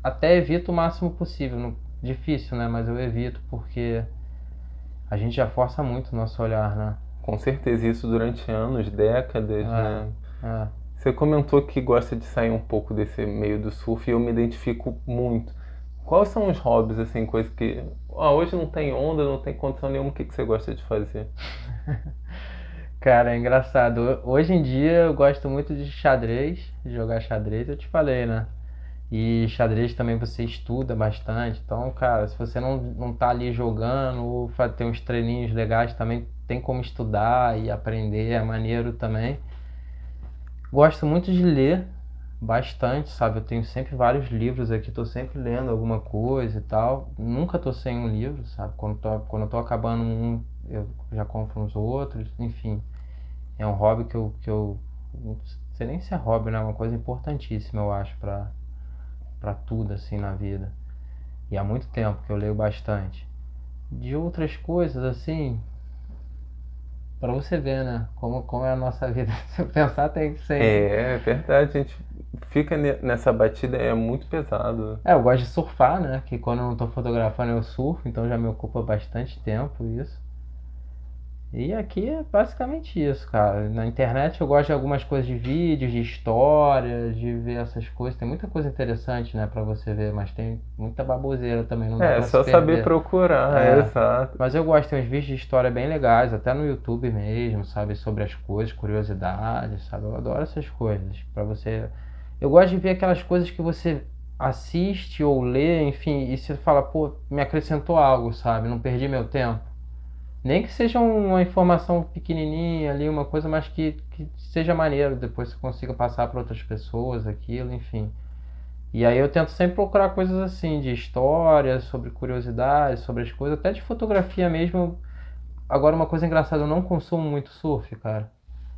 até evito o máximo possível. Difícil, né? Mas eu evito porque a gente já força muito o nosso olhar, né? Com certeza, isso durante anos, décadas, É, né? é. Você comentou que gosta de sair um pouco desse meio do surf e eu me identifico muito. Quais são os hobbies, assim, coisas que. Ah, hoje não tem onda, não tem condição nenhuma, o que que você gosta de fazer? Cara, é engraçado. Hoje em dia eu gosto muito de xadrez, de jogar xadrez, eu te falei, né? E xadrez também você estuda bastante. Então, cara, se você não tá ali jogando ou ter uns treininhos legais também, tem como estudar e aprender, é maneiro também. Gosto muito de ler bastante, sabe? Eu tenho sempre vários livros aqui, tô sempre lendo alguma coisa e tal. Nunca tô sem um livro, sabe? Quando eu tô acabando um, eu já compro uns outros, enfim. É um hobby que eu não sei nem se é hobby, né? É uma coisa importantíssima, eu acho, pra tudo, assim, na vida. E há muito tempo que eu leio bastante. De outras coisas, assim, pra você ver, né? Como é a nossa vida. Se eu pensar, tem sempre. É verdade, a gente fica nessa batida, é muito pesado. É, eu gosto de surfar, né? Que quando eu não tô fotografando eu surfo, então já me ocupa bastante tempo isso. E aqui é basicamente isso, cara. Na internet eu gosto de algumas coisas de vídeos, de histórias, de ver essas coisas. Tem muita coisa interessante, né, pra você ver, mas tem muita baboseira também, não dá É, pra se só saber perder. procurar, é É, exato. mas eu gosto, tem uns vídeos de história bem legais, até no YouTube mesmo, sabe, sobre as coisas, curiosidades, sabe? Eu adoro essas coisas. Pra você, eu gosto de ver aquelas coisas que você assiste ou lê, enfim, e você fala, pô, me acrescentou algo, sabe? Não perdi meu tempo. Nem que seja uma informação pequenininha ali, uma coisa, mas que seja maneiro, depois você consiga passar para outras pessoas aquilo, enfim. E aí eu tento sempre procurar coisas assim, de histórias, sobre curiosidades, sobre as coisas, até de fotografia mesmo. Agora uma coisa engraçada, eu não consumo muito surf, cara.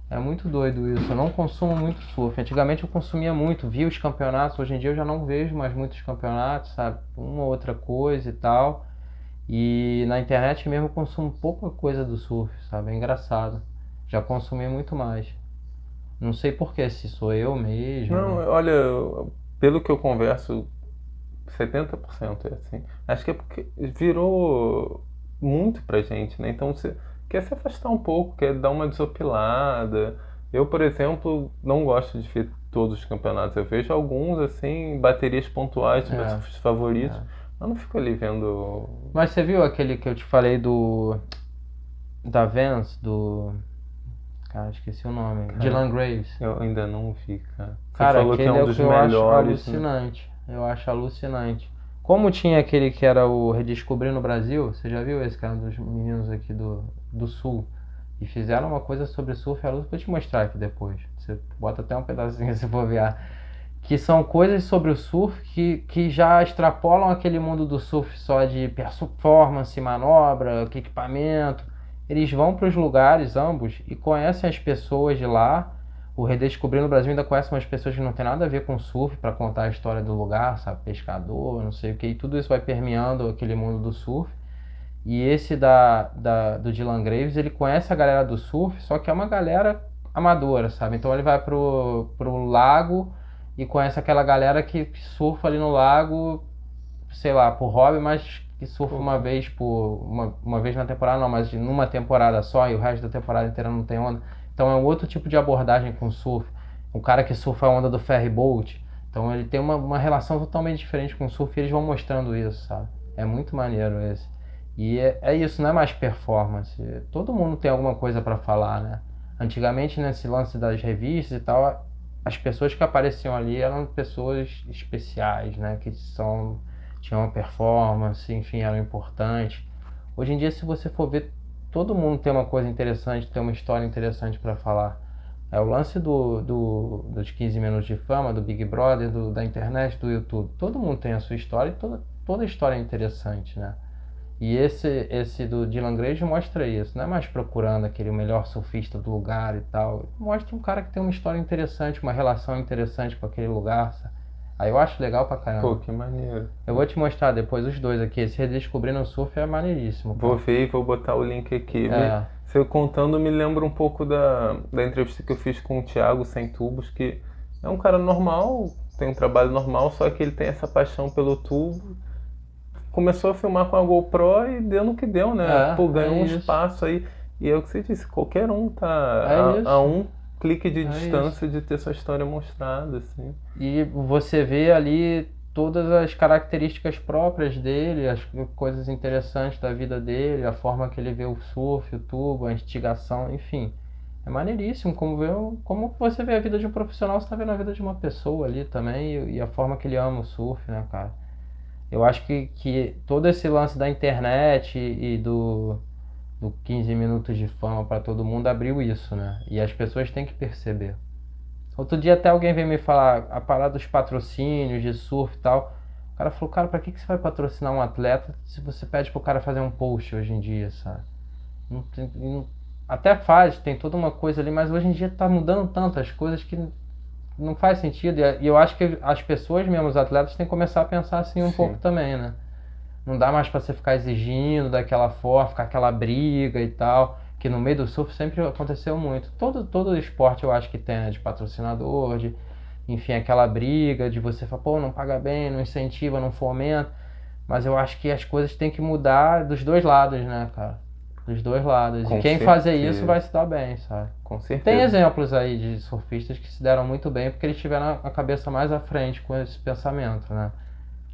É muito doido isso, eu não consumo muito surf. Antigamente eu consumia muito, via os campeonatos, hoje em dia eu já não vejo mais muitos campeonatos, sabe? Uma ou outra coisa e tal. E na internet mesmo eu consumo pouca coisa do surf, sabe? É engraçado. Já consumi muito mais. Não sei por que, se sou eu Não, mesmo. olha, pelo que eu converso, 70% é assim. Acho que é porque virou muito pra gente, né? Então você quer se afastar um pouco, quer dar uma desopilada. Eu, por exemplo, não gosto de ver todos os campeonatos. Eu vejo alguns, assim, baterias pontuais dos meus É, favoritos, é. mas não fico ali vendo. Mas você viu aquele que eu te falei do. Da Vans, do. Cara, esqueci o nome. Cara, Dylan Graves. eu ainda não vi, cara. Você Cara, falou que é aquele um é o dos que eu acho melhores, né? alucinante. Eu acho alucinante. Como tinha aquele que era o Redescobrir no Brasil, você já viu esse, cara, dos meninos aqui do Sul? E fizeram uma coisa sobre surf e a luz, vou te mostrar aqui depois. Você bota até um pedacinho se for ver. Que são coisas sobre o surf que já extrapolam aquele mundo do surf só de performance, manobra, que equipamento. Eles vão para os lugares, ambos, e conhecem as pessoas de lá. O Redescobrir no Brasil ainda conhece umas pessoas que não tem nada a ver com surf para contar a história do lugar, sabe? Pescador, não sei o que. E tudo isso vai permeando aquele mundo do surf. E esse do Dylan Graves, ele conhece a galera do surf, só que é uma galera amadora, sabe? Então ele vai pro lago e conhece aquela galera que surfa ali no lago, sei lá, por hobby, mas que surfa Pô, uma vez uma vez na temporada, não, mas numa temporada só e o resto da temporada inteira não tem onda. Então é um outro tipo de abordagem com surf. O cara que surfa a onda do ferry boat, então ele tem uma relação totalmente diferente com o surf e eles vão mostrando isso, sabe? É muito maneiro esse. E é isso, não é mais performance. Todo mundo tem alguma coisa para falar, né? Antigamente, nesse lance das revistas e tal, as pessoas que apareciam ali eram pessoas especiais, né? Que tinham uma performance, enfim, eram importantes. Hoje em dia, se você for ver, todo mundo tem uma coisa interessante, tem uma história interessante para falar. É o lance dos 15 minutos de fama, do Big Brother, da internet, do YouTube. Todo mundo tem a sua história e toda história é interessante, né? E esse do Dylan Graves mostra isso, não é mais procurando aquele melhor surfista do lugar e tal. Mostra um cara que tem uma história interessante, uma relação interessante com aquele lugar, sabe? Aí eu acho legal pra pô, caramba. que maneiro. Eu vou te mostrar depois os dois aqui. Esse Redescobrindo o Surf é maneiríssimo, Vou cara. ver e vou botar o link aqui. É, Você contando me lembra um pouco da entrevista que eu fiz com o Thiago Sem Tubos, que é um cara normal, tem um trabalho normal, só que ele tem essa paixão pelo tubo. Começou a filmar com a GoPro e deu no que deu, né? Pô, é ganhou um isso. espaço aí. E é o que você disse, qualquer um tá É a isso. um clique de É isso. distância de ter sua história mostrada, assim. E você vê ali todas as características próprias dele, as coisas interessantes da vida dele, a forma que ele vê o surf, o tubo, a instigação, enfim. É maneiríssimo como você vê a vida de um profissional, você está vendo a vida de uma pessoa ali também e a forma que ele ama o surf, né, cara? Eu acho que todo esse lance da internet e do 15 minutos de fama para todo mundo abriu isso, né? E as pessoas têm que perceber. Outro dia até alguém veio me falar a parada dos patrocínios de surf e tal. O cara falou, cara, pra que você vai patrocinar um atleta se você pede pro cara fazer um post hoje em dia, sabe? Até faz, tem toda uma coisa ali, mas hoje em dia tá mudando tanto as coisas que não faz sentido. E eu acho que as pessoas mesmo, os atletas, têm que começar a pensar assim um pouco Sim. também, né? não dá mais pra você ficar exigindo daquela forma, ficar aquela briga e tal, que no meio do surf sempre aconteceu muito. Todo esporte eu acho que tem, né, de patrocinador, de, enfim, aquela briga de você falar, pô, não paga bem, não incentiva, não fomenta, mas eu acho que as coisas têm que mudar dos dois lados, né, cara? Dos dois lados. E Com quem fazer isso vai certeza, se dar bem, sabe? com E tem certeza. exemplos aí de surfistas que se deram muito bem porque eles tiveram a cabeça mais à frente com esse pensamento, né?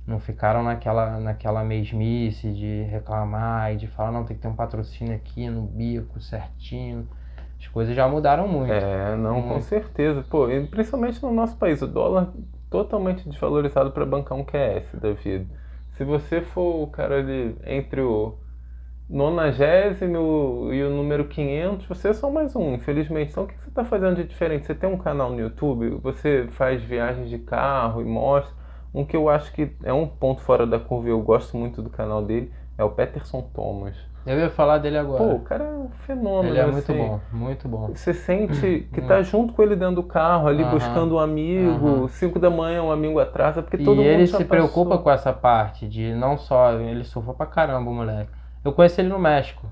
Não ficaram naquela mesmice de reclamar e de falar, não, tem que ter um patrocínio aqui no bico certinho. As coisas já mudaram muito. É, não, com Muito. certeza. Pô, e principalmente no nosso país, o dólar totalmente desvalorizado para bancar um QS da vida. Se você for o cara ali entre o 90º e o número 500, você é só mais um, infelizmente. Então, o que você está fazendo de diferente? Você tem um canal no YouTube, você faz viagens de carro e mostra. Um que eu acho que é um ponto fora da curva e eu gosto muito do canal dele é o Peterson Thomas. Eu ia falar dele Pô, o agora. cara é um Ele é fenômeno, muito assim. bom, muito bom. Você sente que tá Muito. junto com ele dentro do carro, ali Aham, buscando um amigo, aham. 5 da manhã um amigo atrasa, porque E todo mundo ele já se preocupa passou. com essa parte de não só. Ele surfa pra caramba, o moleque. Eu conheci ele no México.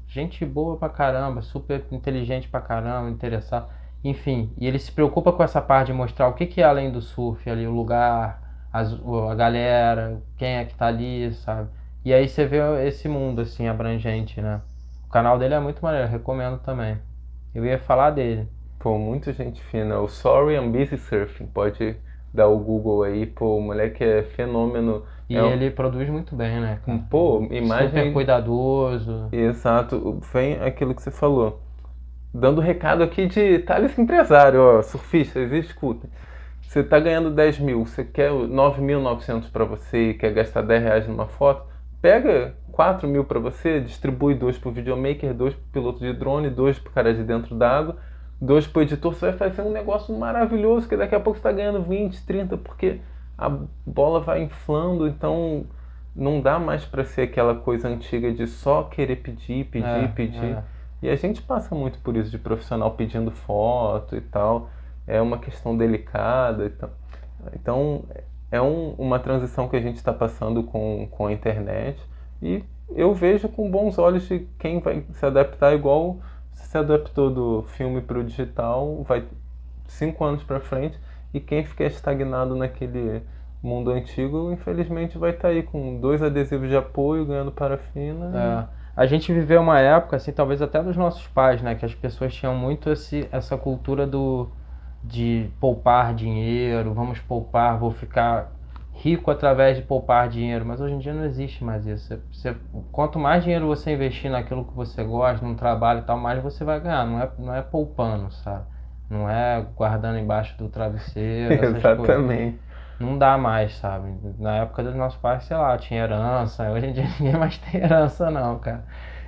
Gente boa pra caramba, super inteligente pra caramba, interessado. Enfim, e ele se preocupa com essa parte de mostrar o que que é além do surf ali, o lugar, a galera, quem é que tá ali, sabe? E aí você vê esse mundo assim abrangente, né? O canal dele é muito maneiro, recomendo também. Eu ia falar dele. Pô, muita gente fina. O Sorry I'm Busy Surfing, pode dar o Google aí, pô, o moleque é fenômeno. E ele produz muito bem, né, cara? Pô, Super imagem. cuidadoso. Exato, vem aquilo que você falou. Dando recado aqui de Thales Empresário, ó, surfistas, escutem. Você tá ganhando 10 mil, você quer 9.900 para você e quer gastar R$ 10 numa foto, pega 4 mil para você, distribui 2 pro videomaker, 2 pro piloto de drone, 2 pro cara de dentro d'água, 2 pro editor, você vai fazer um negócio maravilhoso que daqui a pouco você tá ganhando 20, 30, porque a bola vai inflando, então não dá mais para ser aquela coisa antiga de só querer pedir, pedir, É, pedir. é. E a gente passa muito por isso de profissional pedindo foto e tal. É uma questão delicada. Então é uma transição que a gente está passando com a internet. E eu vejo com bons olhos de quem vai se adaptar igual se adaptou do filme para o digital, vai 5 anos para frente. E quem ficar estagnado naquele mundo antigo, infelizmente vai estar aí com 2 adesivos de apoio, ganhando parafina. É. A gente viveu uma época, assim, talvez até dos nossos pais, né? Que as pessoas tinham muito essa cultura de poupar dinheiro, vamos poupar, vou ficar rico através de poupar dinheiro. Mas hoje em dia não existe mais isso. Quanto mais dinheiro você investir naquilo que você gosta, no trabalho e tal, mais você vai ganhar. Não é poupando, sabe? Não é guardando embaixo do travesseiro, essas coisas. Exatamente. Não dá mais, sabe? Na época dos nossos pais, sei lá, tinha herança. Hoje em dia ninguém mais tem herança, não, cara.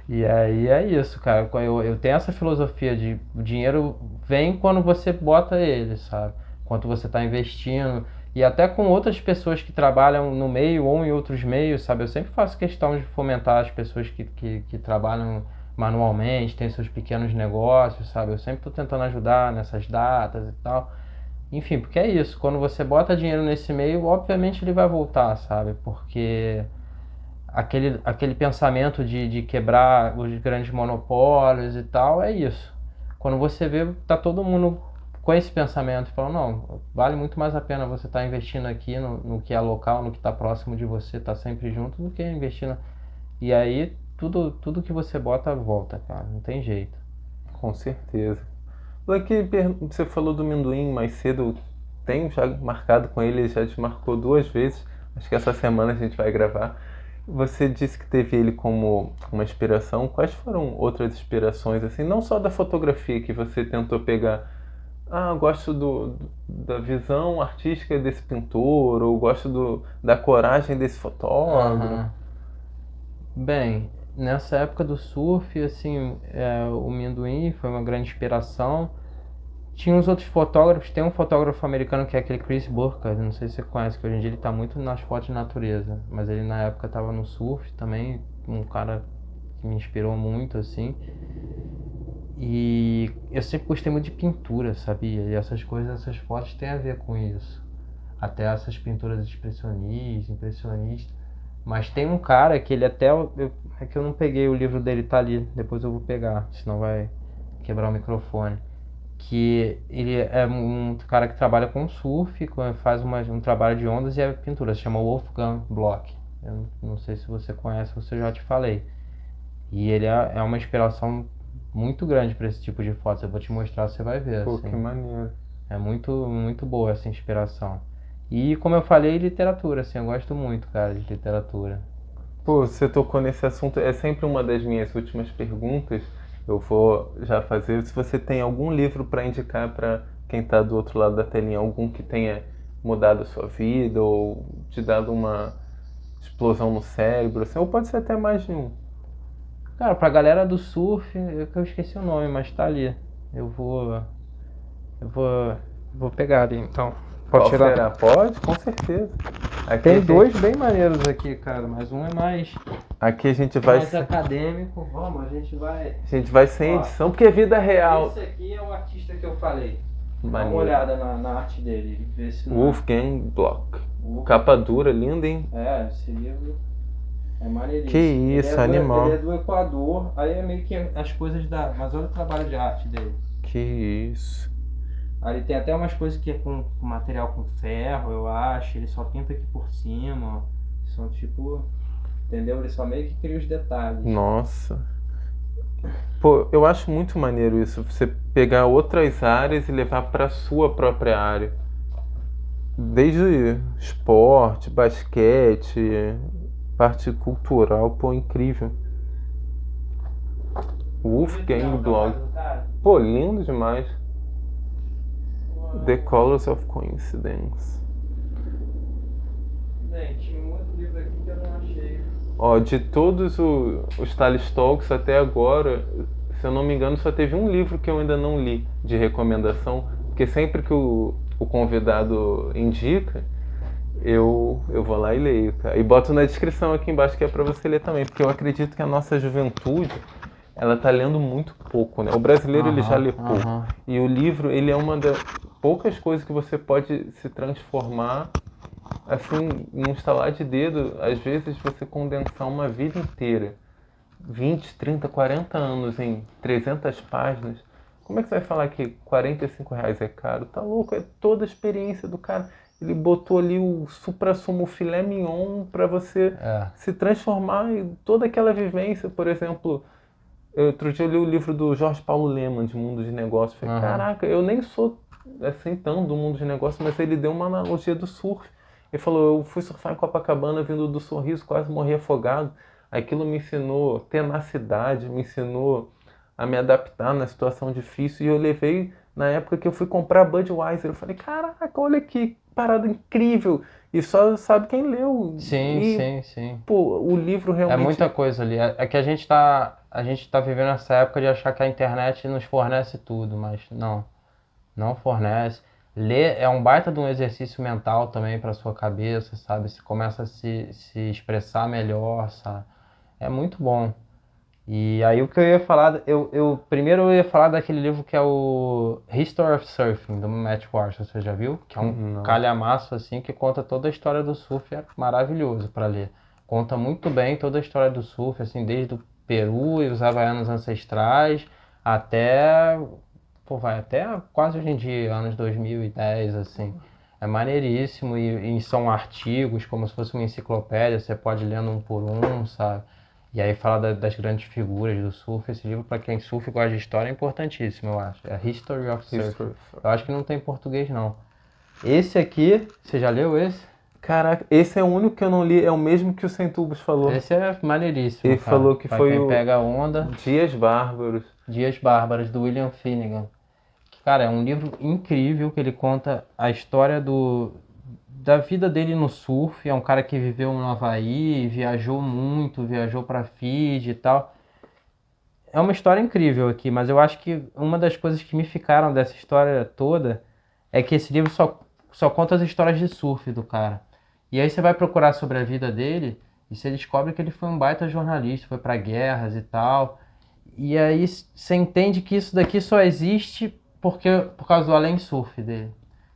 E aí é isso, cara. Eu tenho essa filosofia de o dinheiro vem quando você bota ele, sabe? Quando você está investindo. E até com outras pessoas que trabalham no meio ou em outros meios, sabe? Eu sempre faço questão de fomentar as pessoas que trabalham manualmente, têm seus pequenos negócios, sabe? Eu sempre estou tentando ajudar nessas datas e tal. Enfim, porque é isso, quando você bota dinheiro nesse meio, obviamente ele vai voltar, sabe? Porque aquele pensamento de quebrar os grandes monopólios e tal, é isso. Quando você vê, tá todo mundo com esse pensamento, falando, não, vale muito mais a pena você estar investindo aqui no que é local, no que está próximo de você, tá sempre junto, do que investindo. E aí, tudo que você bota, volta, cara, não tem jeito. Com certeza. Lucky, você falou do amendoim mais cedo. Tenho já marcado com ele, já te marcou 2 vezes. Acho que essa semana a gente vai gravar. Você disse que teve ele como uma inspiração. Quais foram outras inspirações, assim, não só da fotografia que você tentou pegar? Ah, eu gosto da visão artística desse pintor, ou gosto da coragem desse fotógrafo. Aham. Bem, nessa época do surf, assim, o Minduim foi uma grande inspiração. Tinha uns outros fotógrafos, tem um fotógrafo americano que é aquele Chris Burkard, não sei se você conhece, que hoje em dia ele tá muito nas fotos de natureza, mas ele na época tava no surf também, um cara que me inspirou muito, assim. E eu sempre gostei muito de pintura, sabia? E essas coisas, essas fotos têm a ver com isso. Até essas pinturas expressionistas. Mas tem um cara que ele até. É que eu não peguei o livro dele, tá ali. Depois eu vou pegar, senão vai quebrar o microfone. Que ele é um cara que trabalha com surf, faz um trabalho de ondas e é pintura. Se chama Wolfgang Bloch. Eu não sei se você conhece, ou se eu já te falei. E ele é uma inspiração muito grande para esse tipo de fotos. Eu vou te mostrar, você vai ver. Pô, Assim. que maneiro. É muito, muito boa essa inspiração. E como eu falei, literatura, assim, eu gosto muito, cara, de literatura. Pô, você tocou nesse assunto, é sempre uma das minhas últimas perguntas. Eu vou já fazer. Se você tem algum livro para indicar para quem está do outro lado da telinha, algum que tenha mudado a sua vida ou te dado uma explosão no cérebro, assim, ou pode ser até mais de um. Cara, pra galera do surf, eu esqueci o nome, mas tá ali. Eu vou. Eu vou. Vou pegar ali então. Pode Qual tirar. será? Pode, com certeza. Aqui Tem a gente, dois bem maneiros aqui, cara, mas um é aqui a gente vai, mais acadêmico. Vamos, a gente vai sem Ó, edição, porque é vida real. Esse aqui é o artista que eu falei. Dá uma Maneiro. olhada na arte dele, vê se não. Wolfgang Bloch. Capa dura, linda, hein? É, esse livro é maneiríssimo. Que isso, ele animal. Ele é do Equador, aí é meio que as coisas da. Mas olha o trabalho de arte dele. Que isso. Aí tem até umas coisas que é com material com ferro, eu acho. Ele só pinta aqui por cima, ó. São tipo. Entendeu? Ele só meio que cria os detalhes. Nossa. Pô, eu acho muito maneiro isso, você pegar outras áreas e levar para sua própria área. Desde esporte, basquete, parte cultural, pô, incrível. Wolfgang Bloch. Pô, lindo demais. The Colors of Coincidence. Tinha um outro livro aqui que eu não achei. Ó, de todos os Tales Talks até agora, se eu não me engano, só teve um livro que eu ainda não li de recomendação, porque sempre que o convidado indica, eu vou lá e leio, cara. E boto na descrição aqui embaixo que é pra você ler também, porque eu acredito que a nossa juventude, ela tá lendo muito pouco, né? O brasileiro, ele já lê pouco. E o livro, ele é uma das poucas coisas que você pode se transformar assim, num estalar de dedo. Às vezes você condensar uma vida inteira, 20, 30, 40 anos em 300 páginas. Como é que você vai falar que R$ 45 é caro? Tá louco, é toda a experiência do cara. Ele botou ali o supra-sumo filé mignon para você se transformar em toda aquela vivência. Por exemplo, outro dia eu li o livro do Jorge Paulo Lemann, de Mundo de Negócios. Falei, caraca, eu nem sou assim tão do mundo de negócios, mas ele deu uma analogia do surf. Ele falou, eu fui surfar em Copacabana vindo do Sorriso, quase morri afogado. Aquilo me ensinou tenacidade, me ensinou a me adaptar na situação difícil. E eu levei, na época que eu fui comprar Budweiser, eu falei, caraca, olha que parada incrível. E só sabe quem leu. Sim, sim. Pô, o livro realmente... É muita coisa ali. É que a gente tá vivendo essa época de achar que a internet nos fornece tudo, mas não fornece. Ler é um baita de um exercício mental também para sua cabeça, sabe? Você começa a se expressar melhor, sabe? É muito bom. E aí o que eu ia falar, primeiro eu ia falar daquele livro que é o History of Surfing, do Matt Walsh, você já viu? Que é um calhamaço assim que conta toda a história do surf, é maravilhoso para ler. Conta muito bem toda a história do surf, assim, desde o Peru e os havaianos ancestrais até, pô, vai até quase hoje em dia, anos 2010, assim. É maneiríssimo e são artigos como se fosse uma enciclopédia, você pode ir lendo um por um, sabe? E aí fala das grandes figuras do surf. Esse livro, para quem surf e gosta de história, é importantíssimo, eu acho. É History of Surf. Eu acho que não tem em português, não. Esse aqui, você já leu esse? Caraca, esse é o único que eu não li, é o mesmo que o Sem Tubos falou. Esse é maneiríssimo, Ele cara. falou que pra foi quem pega a onda. Dias Bárbaros. Dias Bárbaros, do William Finnegan. Cara, é um livro incrível que ele conta a história da vida dele no surf. É um cara que viveu no Havaí, viajou muito, viajou para Fiji e tal. É uma história incrível aqui, mas eu acho que uma das coisas que me ficaram dessa história toda é que esse livro só conta as histórias de surf do cara. E aí você vai procurar sobre a vida dele e você descobre que ele foi um baita jornalista, foi para guerras e tal. E aí você entende que isso daqui só existe por causa do além surf dele.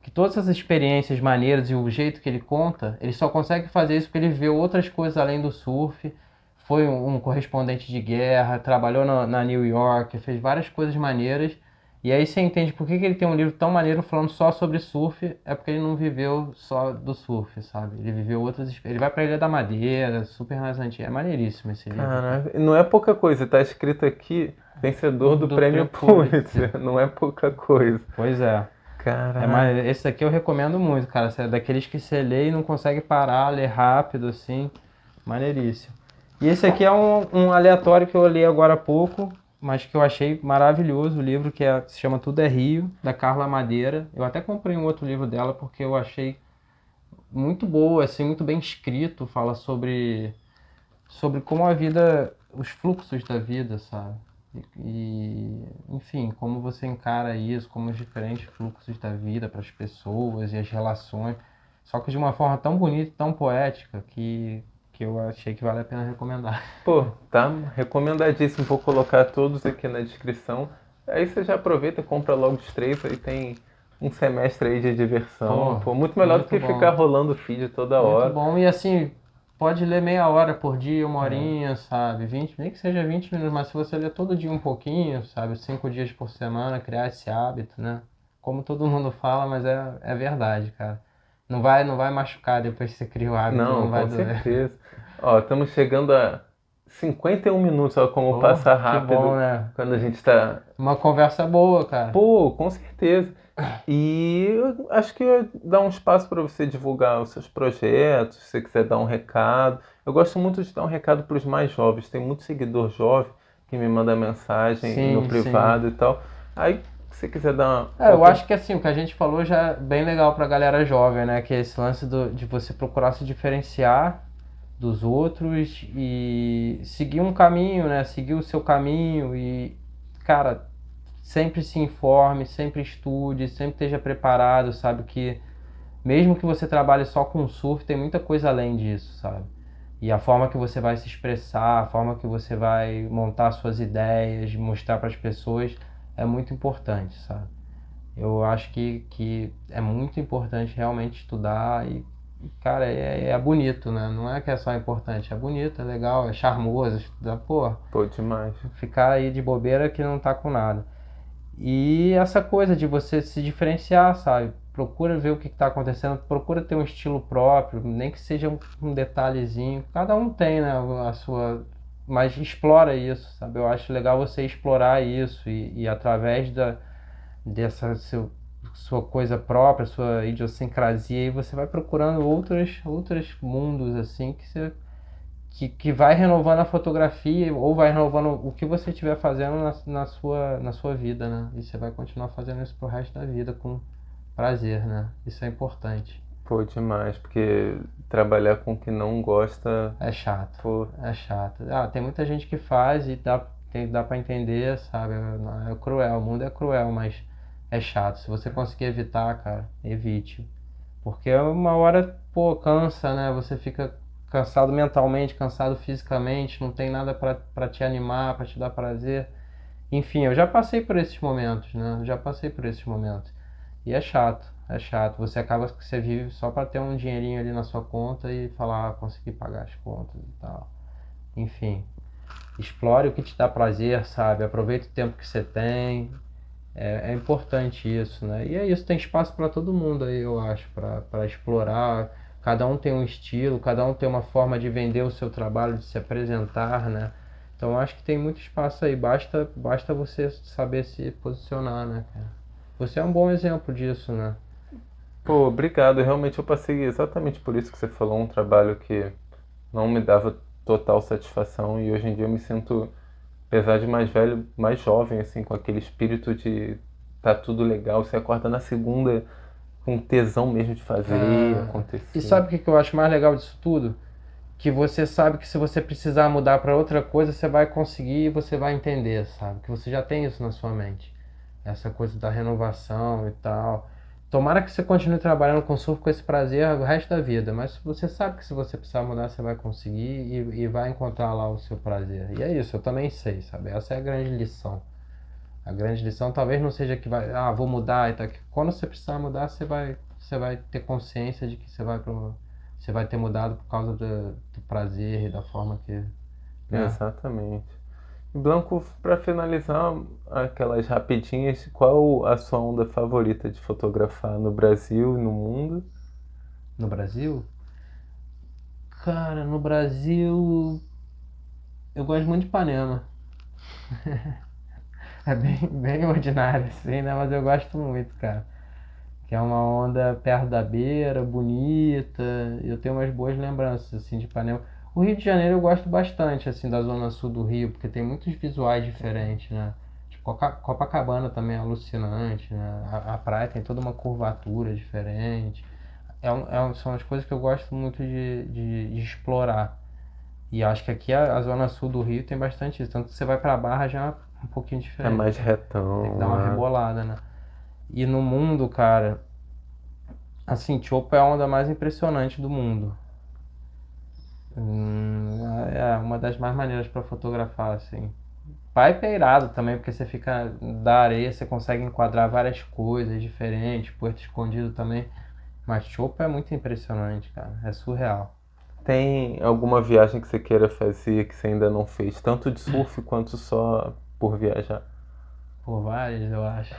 que todas essas experiências maneiras e o jeito que ele conta, ele só consegue fazer isso porque ele vê outras coisas além do surf. Foi um correspondente de guerra, trabalhou na New York, fez várias coisas maneiras. E aí você entende por que ele tem um livro tão maneiro falando só sobre surf, é porque ele não viveu só do surf, sabe? Ele viveu outras... Ele vai pra Ilha da Madeira, super nas antigas. É maneiríssimo esse livro. Caraca, não é pouca coisa, tá escrito aqui, vencedor do prêmio Pulitzer, não é pouca coisa. Pois é. Caraca. Esse aqui eu recomendo muito, cara. É daqueles que você lê e não consegue parar, lê rápido, assim. Maneiríssimo. E esse aqui é um aleatório que eu li agora há pouco, mas que eu achei maravilhoso. O livro se chama Tudo é Rio, da Carla Madeira. Eu até comprei um outro livro dela porque eu achei muito boa, assim, muito bem escrito. Fala sobre como a vida, os fluxos da vida, sabe? Enfim, como você encara isso, como os diferentes fluxos da vida para as pessoas e as relações, só que de uma forma tão bonita, tão poética, que eu achei que vale a pena recomendar. Pô, tá recomendadíssimo, vou colocar todos aqui na descrição. Aí você já aproveita, compra logo os três, aí tem um semestre aí de diversão. Pô, muito melhor do Muito que bom. ficar rolando o feed toda Muito hora. bom, e assim, pode ler meia hora por dia, uma horinha, sabe? 20, nem que seja 20 minutos, mas se você ler todo dia um pouquinho, sabe? 5 dias por semana, criar esse hábito, né? Como todo mundo fala, mas é verdade, cara. Não vai machucar depois que você cria o hábito, Não, não vai com doer. certeza. Ó, estamos chegando a 51 minutos, ó, como Oh, passa que bom, rápido né? quando a gente tá. Uma conversa boa, cara. Pô, com certeza. E eu acho que dá um espaço para você divulgar os seus projetos, se você quiser dar um recado. Eu gosto muito de dar um recado para os mais jovens. Tem muito seguidor jovem que me manda mensagem no Sim, sim. privado e tal. Aí, se você quiser dar uma. Eu acho que assim, o que a gente falou já é bem legal pra galera jovem, né? Que é esse lance de você procurar se diferenciar dos outros e seguir um caminho, né? Seguir o seu caminho e, cara, sempre se informe, sempre estude, sempre esteja preparado, sabe? Que mesmo que você trabalhe só com surf, tem muita coisa além disso, sabe? E a forma que você vai se expressar, a forma que você vai montar suas ideias, mostrar para as pessoas é muito importante, sabe? Eu acho que é muito importante realmente estudar cara, é bonito, né? Não é que é só importante, é bonito, é legal, é charmoso, estudar, pô, Pô, demais. ficar aí de bobeira que não tá com nada. E essa coisa de você se diferenciar, sabe? Procura ver o que está acontecendo, procura ter um estilo próprio, nem que seja um detalhezinho. Cada um tem, né, a sua. Mas explora isso, sabe? Eu acho legal você explorar isso e através dessa sua coisa própria, sua idiosincrasia, e você vai procurando outros mundos, assim, que vai renovando a fotografia ou vai renovando o que você estiver fazendo na sua vida, né? E você vai continuar fazendo isso pro resto da vida com prazer, né? Isso é importante. Pô, demais. Porque trabalhar com o que não gosta. É chato. Pô, É chato. Tem muita gente que faz e dá pra entender, sabe? É cruel, o mundo é cruel, mas é chato. Se você conseguir evitar, cara, evite. Porque uma hora, pô, cansa, né? Você fica cansado mentalmente, cansado fisicamente, não tem nada pra te animar, pra te dar prazer. Enfim, eu já passei por esses momentos, né? Eu já passei por esses momentos. E é chato, é chato. Você acaba que você vive só pra ter um dinheirinho ali na sua conta e falar, consegui pagar as contas e tal. Enfim, explore o que te dá prazer, sabe? Aproveita o tempo que você tem. É importante isso, né? E é isso, tem espaço para todo mundo aí, eu acho, para explorar. Cada um tem um estilo, cada um tem uma forma de vender o seu trabalho, de se apresentar, né? Então eu acho que tem muito espaço aí, basta você saber se posicionar, né, cara? Você é um bom exemplo disso, né? pô, obrigado. Realmente eu passei exatamente por isso que você falou, um trabalho que não me dava total satisfação e hoje em dia eu me sinto, apesar de mais velho, mais jovem, assim, com aquele espírito de tá tudo legal. Você acorda na segunda com tesão mesmo de fazer E acontecer. sabe o que eu acho mais legal disso tudo? Que você sabe que se você precisar mudar para outra coisa, você vai conseguir e você vai entender, sabe? Que você já tem isso na sua mente. Essa coisa da renovação e tal. Tomara que você continue trabalhando com surf com esse prazer o resto da vida, mas você sabe que se você precisar mudar, você vai conseguir e vai encontrar lá o seu prazer. E é isso, eu também sei, sabe? Essa é a grande lição. A grande lição talvez não seja que vai, vou mudar e tal. Que quando você precisar mudar, você vai ter consciência de que você vai ter mudado por causa do prazer e da forma que, né? Exatamente. E Blanco, para finalizar aquelas rapidinhas, qual a sua onda favorita de fotografar no Brasil e no mundo? No Brasil, cara, no Brasil eu gosto muito de Ipanema. É bem ordinário assim, né? Mas eu gosto muito, cara. Que é uma onda perto da beira, bonita. Eu tenho umas boas lembranças assim de Ipanema. O Rio de Janeiro eu gosto bastante assim da zona sul do Rio, porque tem muitos visuais diferentes, né? Tipo, Copacabana também é alucinante, né? A praia tem toda uma curvatura diferente. São as coisas que eu gosto muito de explorar. E acho que aqui a zona sul do Rio tem bastante isso. Tanto que você vai pra Barra já é um pouquinho É diferente. mais Tem que dar uma retão, rebolada, né? E no mundo, cara, assim, Chopo é a onda mais impressionante do mundo. É uma das mais maneiras pra fotografar, assim. Pipe é irado também, porque você fica da areia, você consegue enquadrar várias coisas diferentes, Porto Escondido também. Mas Chopo é muito impressionante, cara. É surreal. Tem alguma viagem que você queira fazer que você ainda não fez, tanto de surf quanto só por viajar? Por várias, eu acho.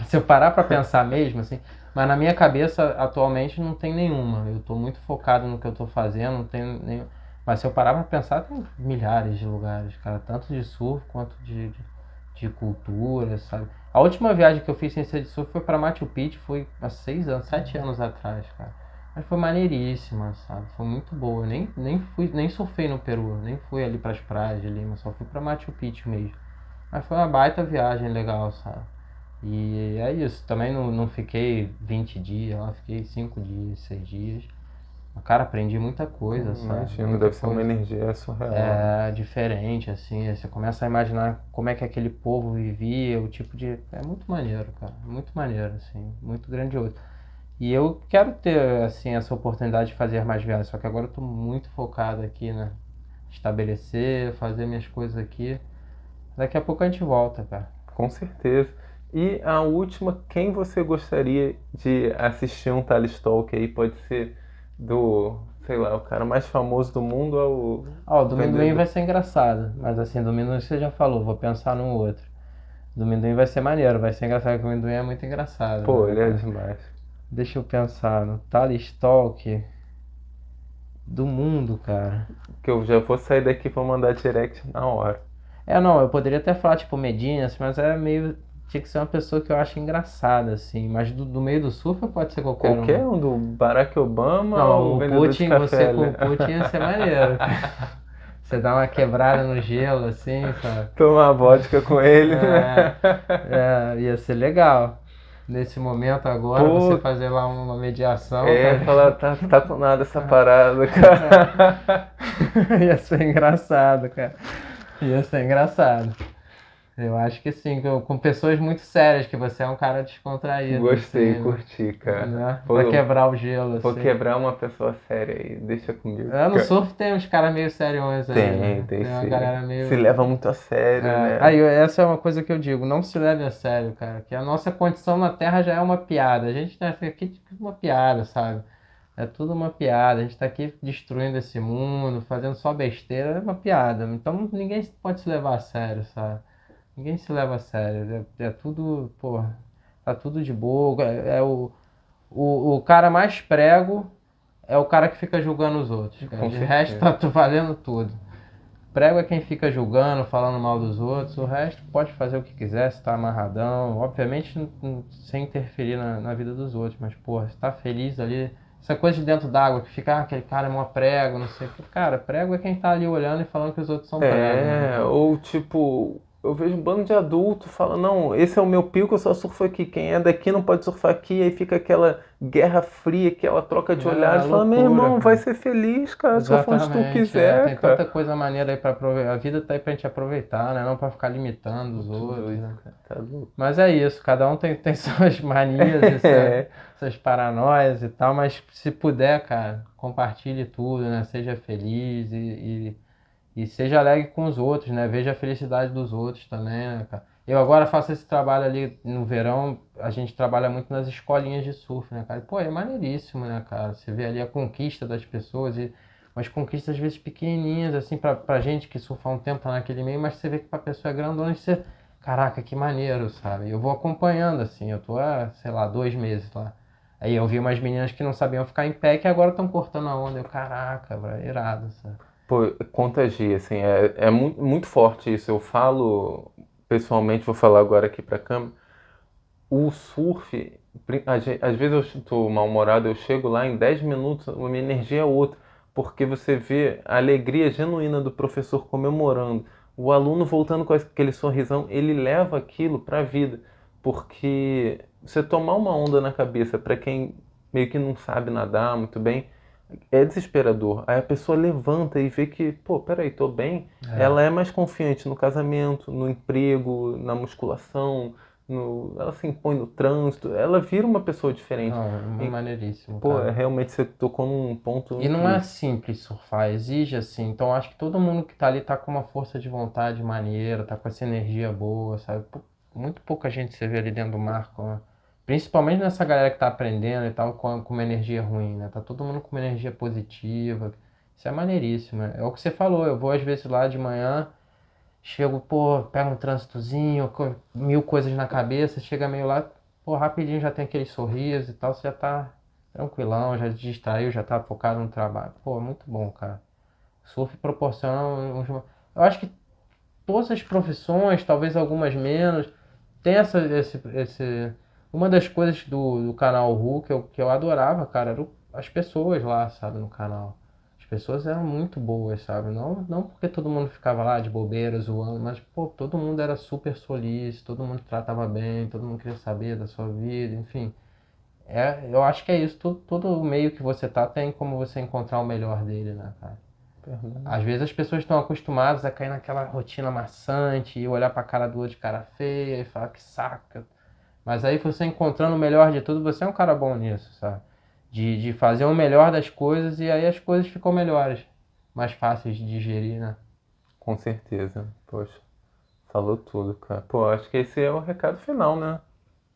Se eu parar pra pensar mesmo, assim, mas na minha cabeça atualmente não tem nenhuma. Eu tô muito focado no que eu tô fazendo, não tenho nenhum. Mas se eu parar pra pensar, tem milhares de lugares, cara, tanto de surf quanto de cultura, sabe? A última viagem que eu fiz sem ser de surf foi pra Machu Picchu, foi há 6 anos, 7 anos atrás, cara. Mas foi maneiríssima, sabe? Foi muito boa. Eu nem surfei no Peru, nem fui ali pras praias de Lima, só fui pra Machu Picchu mesmo. Mas foi uma baita viagem legal, sabe? E é isso, também não fiquei 20 dias lá, fiquei 5 dias, 6 dias. Mas, cara, aprendi muita coisa, sabe? Imagino, Muita deve ser uma coisa energia surreal, né? diferente, assim. Aí você começa a imaginar como é que aquele povo vivia, o tipo de. É muito maneiro, cara. Muito maneiro, assim. Muito grandioso. E eu quero ter, assim, essa oportunidade de fazer mais viagens, só que agora eu tô muito focado aqui, né? Estabelecer, fazer minhas coisas aqui. Daqui a pouco a gente volta, cara. Com certeza. E a última, quem você gostaria de assistir um Talkstalk aí? Pode ser do, sei lá, o cara mais famoso do mundo ou Ó, o o do amendoim vendedor. vai ser engraçado, mas assim, do amendoim você já falou, vou pensar num outro. Do amendoim vai ser maneiro, vai ser engraçado, porque o amendoim é muito engraçado, Pô, né, ele é cara? demais. Deixa eu pensar no Talistalk do mundo, cara. Que eu já vou sair daqui pra mandar direct na hora. Não, eu poderia até falar tipo Medina, assim, mas é meio. Tinha que ser uma pessoa que eu acho engraçada, assim. Mas do meio do surf pode ser qualquer um. Qualquer um, do Barack Obama ou Não, o o vendedor de Putin, você café com ali. o Putin ia ser maneiro, cara. Você dá uma quebrada no gelo, assim, sabe? Tomar vodka com ele, né? Ia ser legal. Nesse momento agora, você Pô, fazer lá uma mediação, cara. falar, tá com nada essa parada, cara. Ia ser engraçado, cara. Ia ser engraçado. Eu acho que sim, com pessoas muito sérias, que você é um cara descontraído, Gostei, assim, curti, cara. né? Pra Pô, quebrar o gelo, vou assim. quebrar uma pessoa séria aí, deixa comigo, No cara. surf tem uns caras meio seriões aí, Tem, né? tem Tem uma sim. galera Se meio. leva muito a sério, né? Aí, essa é uma coisa que eu digo, não se leve a sério, cara, que a nossa condição na Terra já é uma piada. A gente tá aqui tipo uma piada, sabe? É tudo uma piada. A gente tá aqui destruindo esse mundo, fazendo só besteira, é uma piada. Então ninguém pode se levar a sério, sabe? Ninguém se leva a sério. É tudo, pô, tá tudo de boa. O cara mais prego é o cara que fica julgando os outros, cara. Com De resto certeza. tá valendo tudo. Prego é quem fica julgando, falando mal dos outros. O resto pode fazer o que quiser, se tá amarradão. Obviamente sem interferir na vida dos outros. Mas, porra, se tá feliz ali. Essa coisa de dentro d'água, que fica, aquele cara é mó prego, não sei o que. Cara, prego é quem tá ali olhando e falando que os outros são prego, né, cara? Ou tipo, eu vejo um bando de adulto falando, não, esse é o meu pico, eu só surfo aqui. Quem é daqui não pode surfar aqui. Aí fica aquela guerra fria, aquela troca de olhares. Fala, meu Loucura, irmão, vai cara. ser feliz, cara. Surfa onde tu Exatamente, quiser, tem tanta cara. coisa maneira aí pra aproveitar. A vida tá aí pra gente aproveitar, né? Não pra ficar limitando os Muito outros, doido, né? cara. Tá louco. Mas é isso, cada um tem suas manias e É, suas paranoias e tal, mas se puder, cara, compartilhe tudo, né? Seja feliz e seja alegre com os outros, né? Veja a felicidade dos outros também, né, cara? Eu agora faço esse trabalho ali no verão, a gente trabalha muito nas escolinhas de surf, né, cara? E, pô, é maneiríssimo, né, cara? Você vê ali a conquista das pessoas e umas conquistas às vezes pequenininhas, assim, pra gente que surfa há um tempo, tá naquele meio, mas você vê que pra pessoa é grandona e você, caraca, que maneiro, sabe? Eu vou acompanhando, assim, eu tô há, sei lá, 2 meses lá. Aí eu vi umas meninas que não sabiam ficar em pé que agora estão cortando a onda. Eu, caraca, bro, irado, sabe? Pô, contagia, assim, é muito, muito forte isso. Eu falo, pessoalmente, vou falar agora aqui pra câmera, o surf, às vezes eu estou mal-humorado, eu chego lá em 10 minutos, a minha energia é outra, porque você vê a alegria genuína do professor comemorando, o aluno voltando com aquele sorrisão, ele leva aquilo para a vida, porque você tomar uma onda na cabeça para quem meio que não sabe nadar muito bem, é desesperador. Aí a pessoa levanta e vê que, pô, peraí, tô bem. É. Ela é mais confiante no casamento, no emprego, na musculação, ela se impõe no trânsito, ela vira uma pessoa diferente. Não, é E, maneiríssimo, pô, cara. realmente você tocou num ponto E não é incrível. simples surfar, exige assim. Então acho que todo mundo que tá ali tá com uma força de vontade maneira, tá com essa energia boa, sabe? Muito pouca gente você vê ali dentro do mar, principalmente nessa galera que tá aprendendo e tal, com uma energia ruim, né? Tá todo mundo com uma energia positiva. Isso é maneiríssimo, né? É o que você falou, eu vou às vezes lá de manhã, chego, pô, pego um trânsitozinho, mil coisas na cabeça, chega meio lá, pô, rapidinho já tem aquele sorriso e tal, você já tá tranquilão, já distraiu, já tá focado no trabalho. Pô, muito bom, cara. Surf proporciona Eu acho que todas as profissões, talvez algumas menos, tem Uma das coisas do canal Ru que eu adorava, cara, eram as pessoas lá, sabe, no canal. As pessoas eram muito boas, sabe? Não porque todo mundo ficava lá de bobeira, zoando, mas, pô, todo mundo era super solícito, todo mundo tratava bem, todo mundo queria saber da sua vida, enfim. Eu acho que é isso, todo meio que você tá tem como você encontrar o melhor dele, né, cara? Verdade. Às vezes as pessoas estão acostumadas a cair naquela rotina maçante e olhar pra cara do outro de cara feia e falar que saca. Mas aí você encontrando o melhor de tudo, você é um cara bom nisso, sabe? De fazer o melhor das coisas e aí as coisas ficam melhores, mais fáceis de digerir, né? Com certeza. Poxa, falou tudo, cara. Pô, acho que esse é o recado final, né?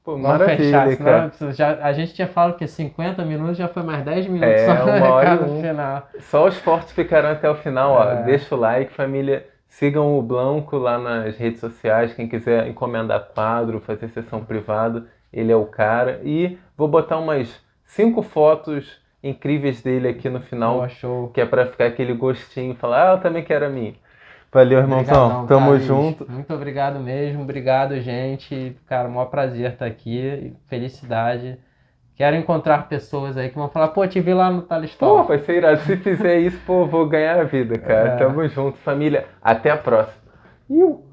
Pô, Vamos fechar, maravilha, senão cara. a gente tinha falado que 50 minutos, já foi mais 10 minutos só É, no 1 hora e recado um. final. Só os fortes ficarão até o final, ó. É, Deixa o like, família. Sigam o Blanco lá nas redes sociais. Quem quiser encomendar quadro, fazer sessão privada, ele é o cara. E vou botar umas 5 fotos incríveis dele aqui no boa, final, show. que é pra ficar aquele gostinho e falar, ah, eu também quero a minha. Valeu, irmãozão. Obrigadão, Tamo Thaís. junto. Muito obrigado mesmo. Obrigado, gente. Cara, maior prazer estar aqui. Felicidade. Quero encontrar pessoas aí que vão falar, pô, te vi lá no Pô, Talistol. vai ser irado. Se fizer isso, pô, vou ganhar a vida, cara. É. Tamo junto, família. Até a próxima. Iu.